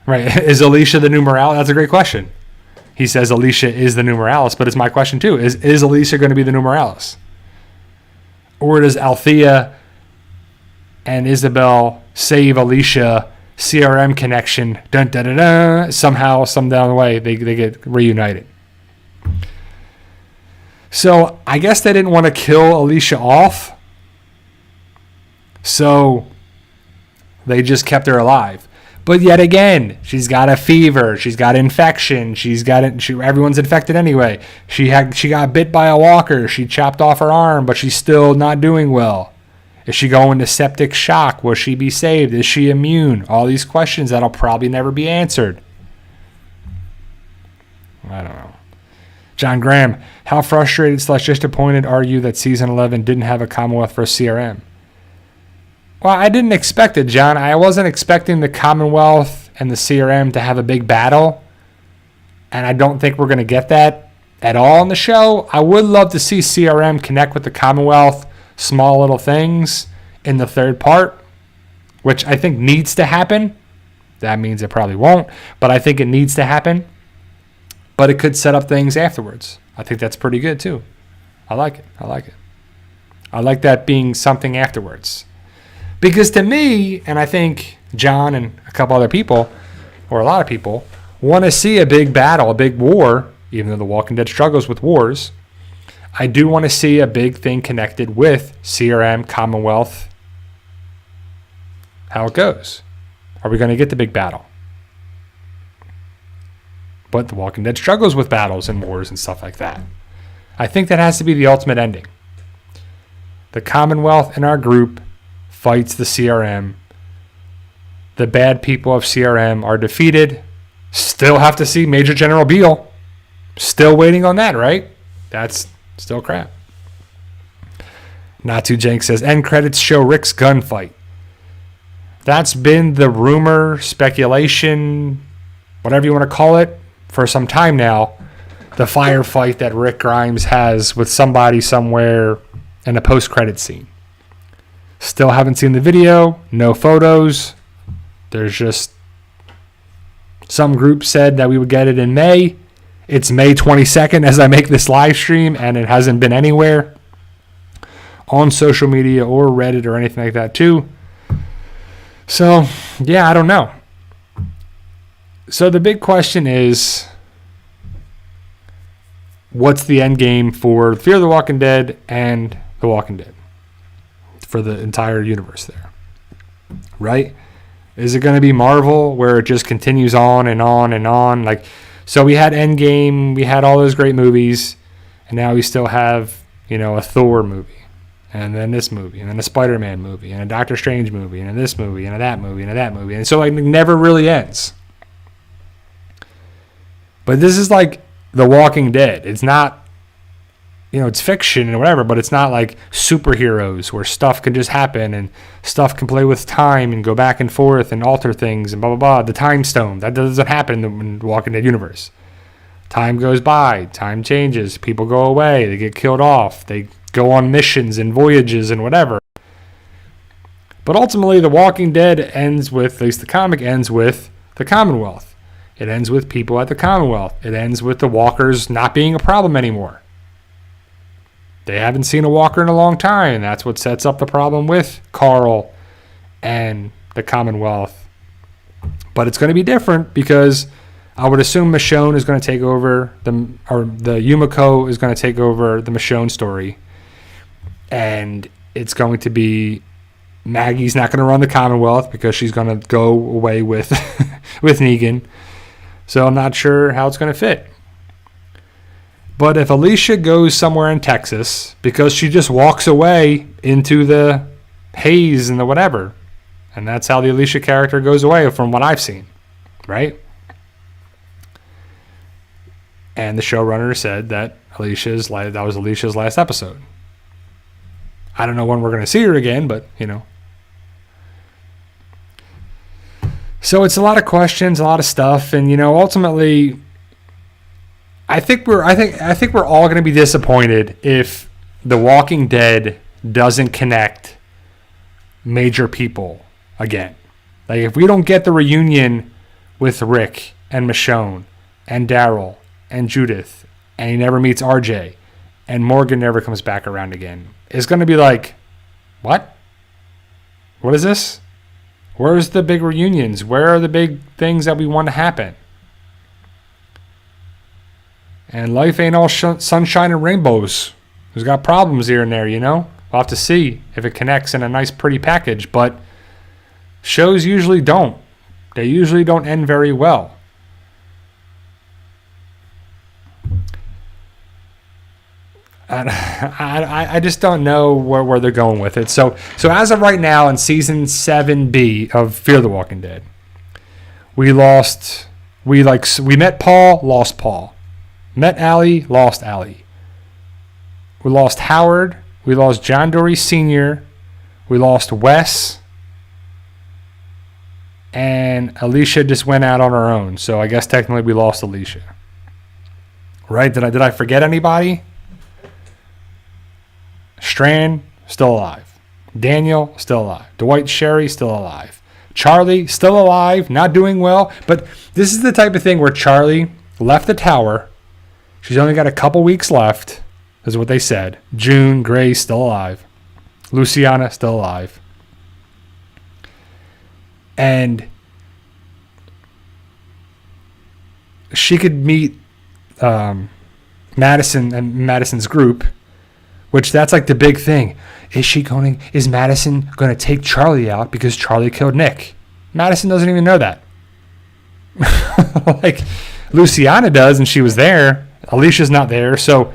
Right. Is Alicia the new Morales? That's a great question. He says Alicia is the new Morales, but it's my question too. Is Alicia going to be the new Morales? Or does Althea and Isabel save Alicia, CRM connection, dun dun dun dun, somehow, some down the way, they get reunited. So I guess they didn't want to kill Alicia off. So they just kept her alive. But yet again, she's got a fever. She's got infection. Everyone's infected anyway. She got bit by a walker. She chopped off her arm, but she's still not doing well. Is she going to septic shock? Will she be saved? Is she immune? All these questions that'll probably never be answered. I don't know. John Graham, how frustrated / disappointed are you that season 11 didn't have a Commonwealth for CRM? Well, I didn't expect it, John. I wasn't expecting the Commonwealth and the CRM to have a big battle. And I don't think we're going to get that at all in the show. I would love to see CRM connect with the Commonwealth, small little things in the third part, which I think needs to happen. That means it probably won't, but I think it needs to happen. But it could set up things afterwards. I think that's pretty good too. I like it. I like that being something afterwards. Because to me, and I think John and a couple other people, or a lot of people, want to see a big battle, a big war, even though The Walking Dead struggles with wars. I do want to see a big thing connected with CRM, Commonwealth, how it goes. Are we going to get the big battle? But The Walking Dead struggles with battles and wars and stuff like that. I think that has to be the ultimate ending. The Commonwealth in our group fights the CRM. The bad people of CRM are defeated. Still have to see Major General Beale. Still waiting on that, right? That's still crap. Not Too Jank says, end credits show Rick's gunfight. That's been the rumor, speculation, whatever you want to call it, for some time now. The firefight that Rick Grimes has with somebody somewhere in a post-credit scene. Still haven't seen the video. No photos. There's just some group said that we would get it in May. It's May 22nd as I make this live stream, and it hasn't been anywhere on social media or Reddit or anything like that too. So, yeah, I don't know. So the big question is, what's the end game for Fear the Walking Dead and The Walking Dead? For the entire universe there. Right? Is it going to be Marvel where it just continues on and on and on? Like, so we had Endgame, we had all those great movies, and now we still have, a Thor movie. And then this movie, and then a Spider-Man movie, and a Doctor Strange movie, and then this movie, and that movie, and that movie. And so it never really ends. But this is like The Walking Dead. It's not, it's fiction and whatever, but it's not like superheroes where stuff can just happen and stuff can play with time and go back and forth and alter things and blah, blah, blah. The time stone, that doesn't happen in the Walking Dead universe. Time goes by, time changes, people go away, they get killed off, they go on missions and voyages and whatever. But ultimately, The Walking Dead ends with, at least the comic ends with, the Commonwealth. It ends with people at the Commonwealth. It ends with the walkers not being a problem anymore. They haven't seen a walker in a long time. That's what sets up the problem with Carl and the Commonwealth. But it's going to be different because I would assume Michonne is going to take over, the Yumiko is going to take over the Michonne story. And it's going to be Maggie's not going to run the Commonwealth because she's going to go away with with Negan. So I'm not sure how it's going to fit. But if Alicia goes somewhere in Texas because she just walks away into the haze and the whatever, and that's how the Alicia character goes away from what I've seen, right? And the showrunner said that that was Alicia's last episode. I don't know when we're going to see her again, but So it's a lot of questions, a lot of stuff, and ultimately, I think we're all going to be disappointed if The Walking Dead doesn't connect major people again. Like if we don't get the reunion with Rick and Michonne and Daryl and Judith, and he never meets RJ, and Morgan never comes back around again. It's going to be like, what? What is this? Where's the big reunions? Where are the big things that we want to happen? And life ain't all sunshine and rainbows. There's got problems here and there, We'll have to see if it connects in a nice, pretty package. But shows usually don't. They usually don't end very well. I just don't know where they're going with it. So as of right now in season 7B of Fear the Walking Dead, we met Paul, lost Paul. Met Allie, lost Allie. We lost Howard. We lost John Dory Sr. We lost Wes. and Alicia just went out on her own. So I guess technically we lost Alicia. Right? Did I forget anybody? Strand, still alive. Daniel, still alive. Dwight Sherry, still alive. Charlie, still alive, not doing well. But this is the type of thing where Charlie left the tower. She's only got a couple weeks left, is what they said. June, Grace, still alive. Luciana, still alive. And she could meet Madison and Madison's group, which that's like the big thing. Is Madison going to take Charlie out because Charlie killed Nick? Madison doesn't even know that. Like Luciana does, and she was there. Alicia's not there, so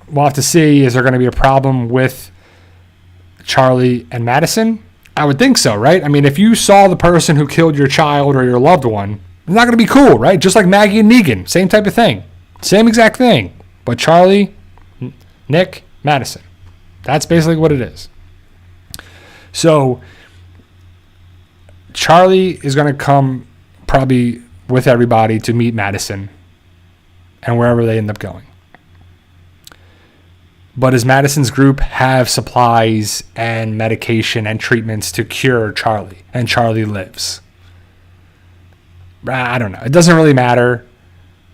we'll have to see. Is there going to be a problem with Charlie and Madison? I would think so, right? I mean, if you saw the person who killed your child or your loved one, it's not going to be cool, right? Just like Maggie and Negan, same type of thing. Same exact thing. But Charlie, Nick, Madison. That's basically what it is. So Charlie is going to come probably with everybody to meet Madison and wherever they end up going. But does Madison's group have supplies and medication and treatments to cure Charlie? And Charlie lives. I don't know. It doesn't really matter.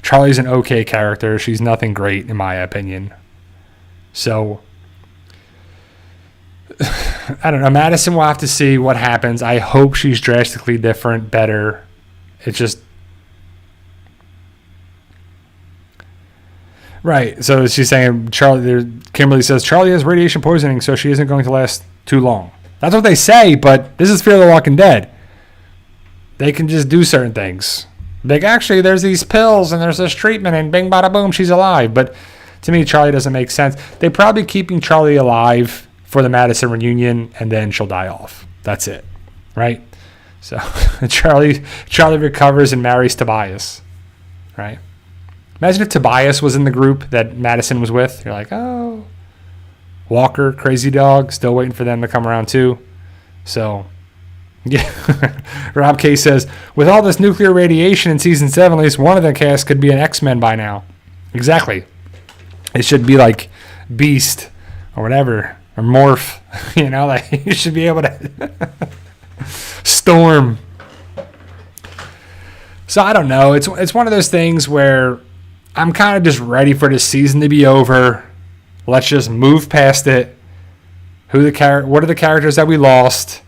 Charlie's an okay character. She's nothing great, in my opinion. So, I don't know. Madison, we'll have to see what happens. I hope she's drastically different, better. It's just... Right. So she's saying Kimberly says Charlie has radiation poisoning, so she isn't going to last too long. That's what they say, but this is Fear the Walking Dead. They can just do certain things. Like, actually, there's these pills and there's this treatment and bing, bada, boom, she's alive. But to me, Charlie doesn't make sense. They're probably keeping Charlie alive for the Madison reunion, and then she'll die off. That's it. Right? So Charlie recovers and marries Tobias. Right? Imagine if Tobias was in the group that Madison was with. You're like, oh, Walker, Crazy Dog, still waiting for them to come around too. So, yeah. Rob K says, with all this nuclear radiation in season 7, at least one of the cast could be an X-Men by now. Exactly. It should be like Beast or whatever, or Morph. You know, like you should be able to Storm. So I don't know. It's one of those things where I'm kind of just ready for this season to be over. Let's just move past it. What are the characters that we lost?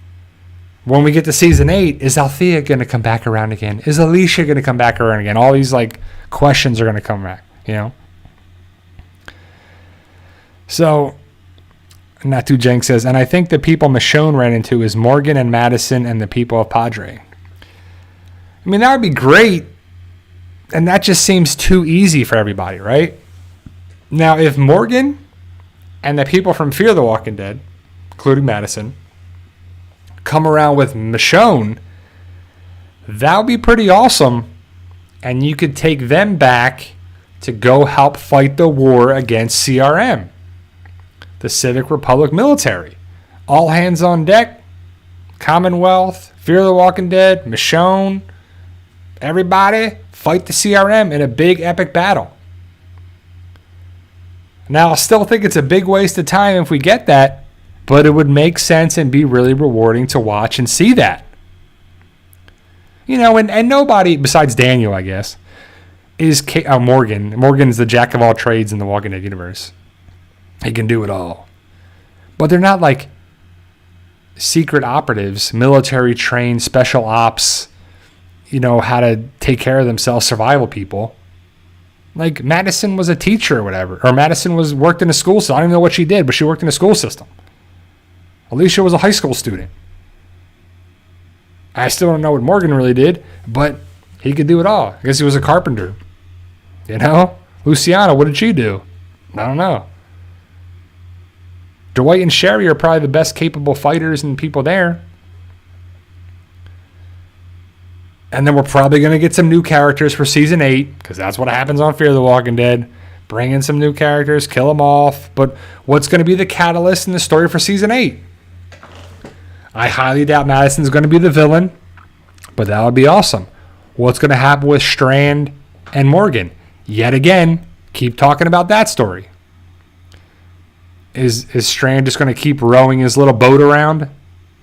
When we get to season 8, is Althea going to come back around again? Is Alicia going to come back around again? All these like questions are going to come back, you know? So, Natu Jenk says, and I think the people Michonne ran into is Morgan and Madison and the people of Padre. I mean, that would be great. And that just seems too easy for everybody, right? Now, if Morgan and the people from Fear the Walking Dead, including Madison, come around with Michonne, that would be pretty awesome. And you could take them back to go help fight the war against CRM, the Civic Republic military. All hands on deck, Commonwealth, Fear the Walking Dead, Michonne, everybody fight the CRM in a big epic battle. Now, I still think it's a big waste of time if we get that, but it would make sense and be really rewarding to watch and see that. You know, and nobody besides Daniel, I guess, is Morgan. Morgan's the jack of all trades in the Walking Dead universe. He can do it all. But they're not like secret operatives, military trained special ops, you know, how to take care of themselves, survival people. Like Madison was a teacher or whatever. Or Madison worked in a school system. I don't even know what she did, but she worked in a school system. Alicia was a high school student. I still don't know what Morgan really did, but he could do it all. I guess he was a carpenter. You know? Luciana, what did she do? I don't know. Dwight and Sherry are probably the best capable fighters and people there. And then we're probably going to get some new characters for season 8, because that's what happens on Fear the Walking Dead. Bring in some new characters, kill them off. But what's going to be the catalyst in the story for season 8? I highly doubt Madison's going to be the villain. But that would be awesome. What's going to happen with Strand and Morgan? Yet again, keep talking about that story. Is Strand just going to keep rowing his little boat around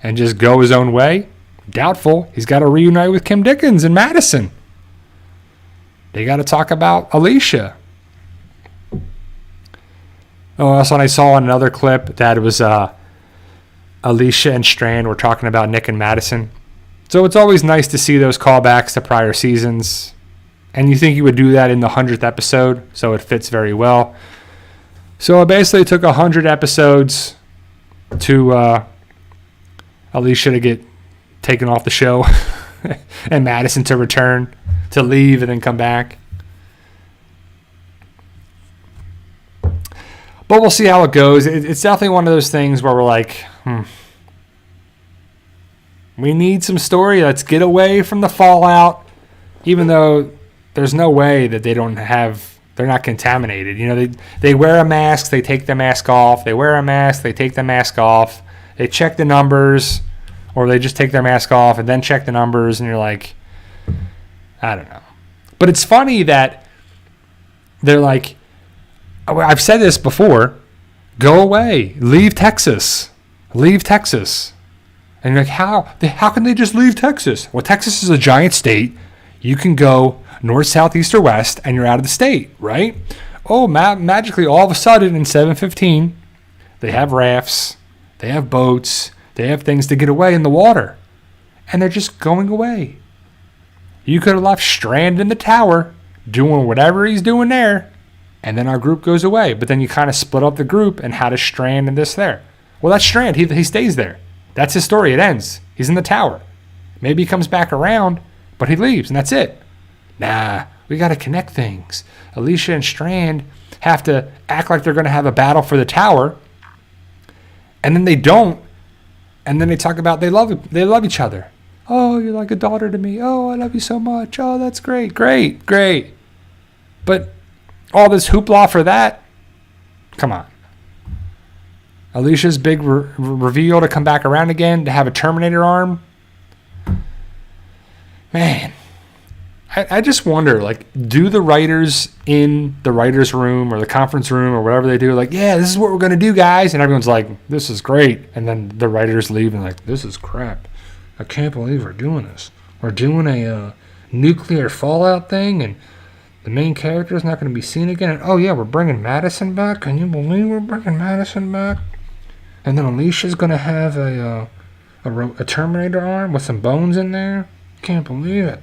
and just go his own way? Doubtful. He's got to reunite with Kim Dickens and Madison. They got to talk about Alicia. Oh, also, I saw another clip that it was Alicia and Strand were talking about Nick and Madison. So it's always nice to see those callbacks to prior seasons. And you think you would do that in the 100th episode, so it fits very well. So it basically took 100 episodes to Alicia to get taken off the show and Madison to return, to leave and then come back. But we'll see how it goes. It's definitely one of those things where we're like, we need some story. Let's get away from the fallout, even though there's no way that they're not contaminated. You know, they wear a mask, they take the mask off. They wear a mask, they take the mask off. They check the numbers, or they just take their mask off and then check the numbers, and you're like, I don't know. But it's funny that they're like, I've said this before, go away, leave Texas. And you're like, how can they just leave Texas? Well, Texas is a giant state. You can go north, south, east, or west, and you're out of the state, right? Oh, magically, all of a sudden in 715, they have rafts, they have boats, they have things to get away in the water, and they're just going away. You could have left Strand in the tower doing whatever he's doing there, and then our group goes away. But then you kind of split up the group, and how does Strand and this there? Well, that's Strand. He stays there. That's his story. It ends. He's in the tower. Maybe he comes back around, but he leaves, and that's it. Nah, we got to connect things. Alicia and Strand have to act like they're going to have a battle for the tower, and then they don't. And then they talk about they love each other. Oh, you're like a daughter to me. Oh, I love you so much. Oh, that's great. But all this hoopla for that? Come on. Alicia's big reveal to come back around again, to have a Terminator arm. Man, I just wonder, like, do the writers in the writer's room or the conference room or whatever they do, like, yeah, this is what we're going to do, guys. And everyone's like, this is great. And then the writers leave and like, this is crap. I can't believe we're doing this. We're doing a nuclear fallout thing, and the main character is not going to be seen again. And, oh, yeah, we're bringing Madison back. Can you believe we're bringing Madison back? And then Alicia's going to have a Terminator arm with some bones in there. Can't believe it.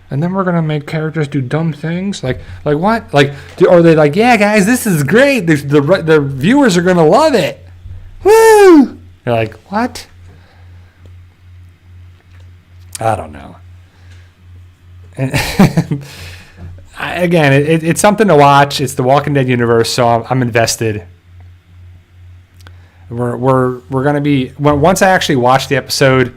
And then we're going to make characters do dumb things. Like what? Are they like, yeah, guys, this is great. The viewers are going to love it. Woo! You're like, what? I don't know. And again, it's something to watch. It's the Walking Dead universe, so I'm invested. We're going to be, once I actually watch the episode,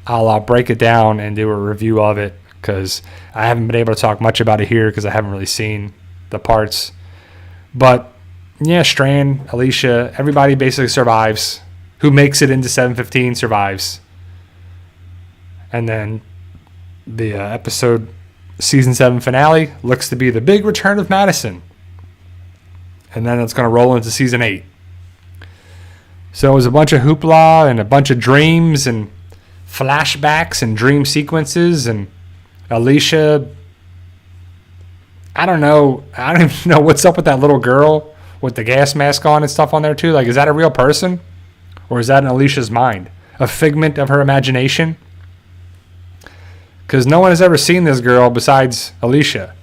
I'll break it down and do a review of it, because I haven't been able to talk much about it here because I haven't really seen the parts. But yeah, Strand, Alicia, everybody basically survives. Who makes it into 715 survives. And then the episode season 7 finale looks to be the big return of Madison. And then it's going to roll into season 8. So it was a bunch of hoopla and a bunch of dreams and flashbacks and dream sequences, and Alicia, I don't even know what's up with that little girl with the gas mask on and stuff on there too. Like, is that a real person, or is that in Alicia's mind, a figment of her imagination? Because no one has ever seen this girl besides Alicia.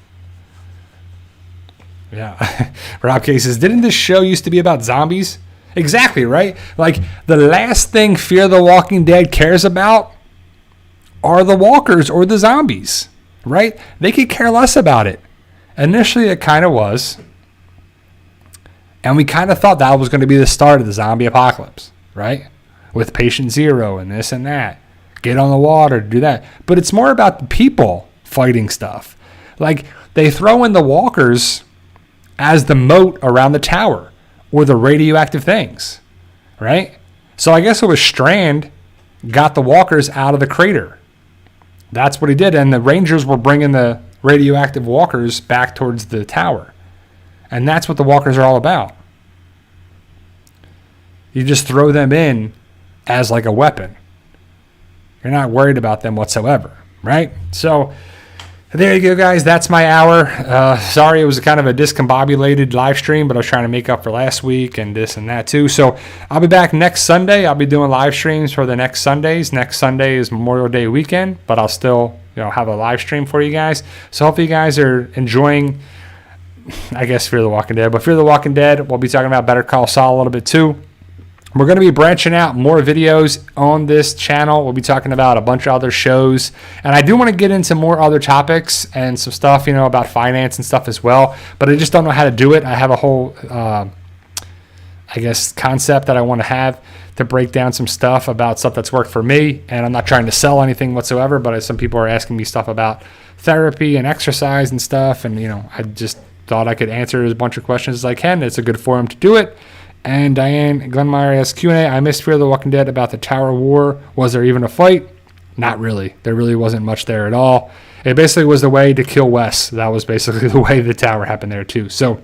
Yeah. Rob K says, didn't this show used to be about zombies? Exactly, right? Like, the last thing Fear the Walking Dead cares about are the walkers or the zombies, right? They could care less about it. Initially, it kind of was. And we kind of thought that was going to be the start of the zombie apocalypse, right? With Patient Zero and this and that. Get on the water, do that. But it's more about the people fighting stuff. Like, they throw in the walkers as the moat around the tower, or the radioactive things, right? So I guess it was Strand got the walkers out of the crater, That's what he did. And the Rangers were bringing the radioactive walkers back towards the tower. And that's what the walkers are all about. You just throw them in as like a weapon. You're not worried about them whatsoever, right? So there you go, guys. That's my hour. Sorry, it was kind of a discombobulated live stream, but I was trying to make up for last week and this and that too. So I'll be back next Sunday. I'll be doing live streams for the next Sundays. Next Sunday is Memorial Day weekend, but I'll still, have a live stream for you guys. So hopefully you guys are enjoying, I guess, Fear the Walking Dead. But Fear the Walking Dead, we'll be talking about Better Call Saul a little bit too. We're going to be branching out more videos on this channel. We'll be talking about a bunch of other shows. And I do want to get into more other topics and some stuff, about finance and stuff as well. But I just don't know how to do it. I have a whole, concept that I want to have to break down some stuff about stuff that's worked for me. And I'm not trying to sell anything whatsoever, but some people are asking me stuff about therapy and exercise and stuff. And, I just thought I could answer as bunch of questions as I can. It's a good forum to do it. And Diane Glenmeyer asks, Q&A, I missed Fear the Walking Dead about the Tower War. Was there even a fight? Not really. There really wasn't much there at all. It basically was the way to kill Wes. That was basically the way the tower happened there too. So,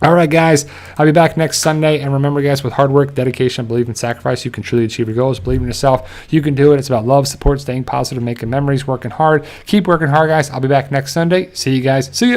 all right, guys. I'll be back next Sunday. And remember, guys, with hard work, dedication, belief, and sacrifice, you can truly achieve your goals. Believe in yourself. You can do it. It's about love, support, staying positive, making memories, working hard. Keep working hard, guys. I'll be back next Sunday. See you guys. See ya.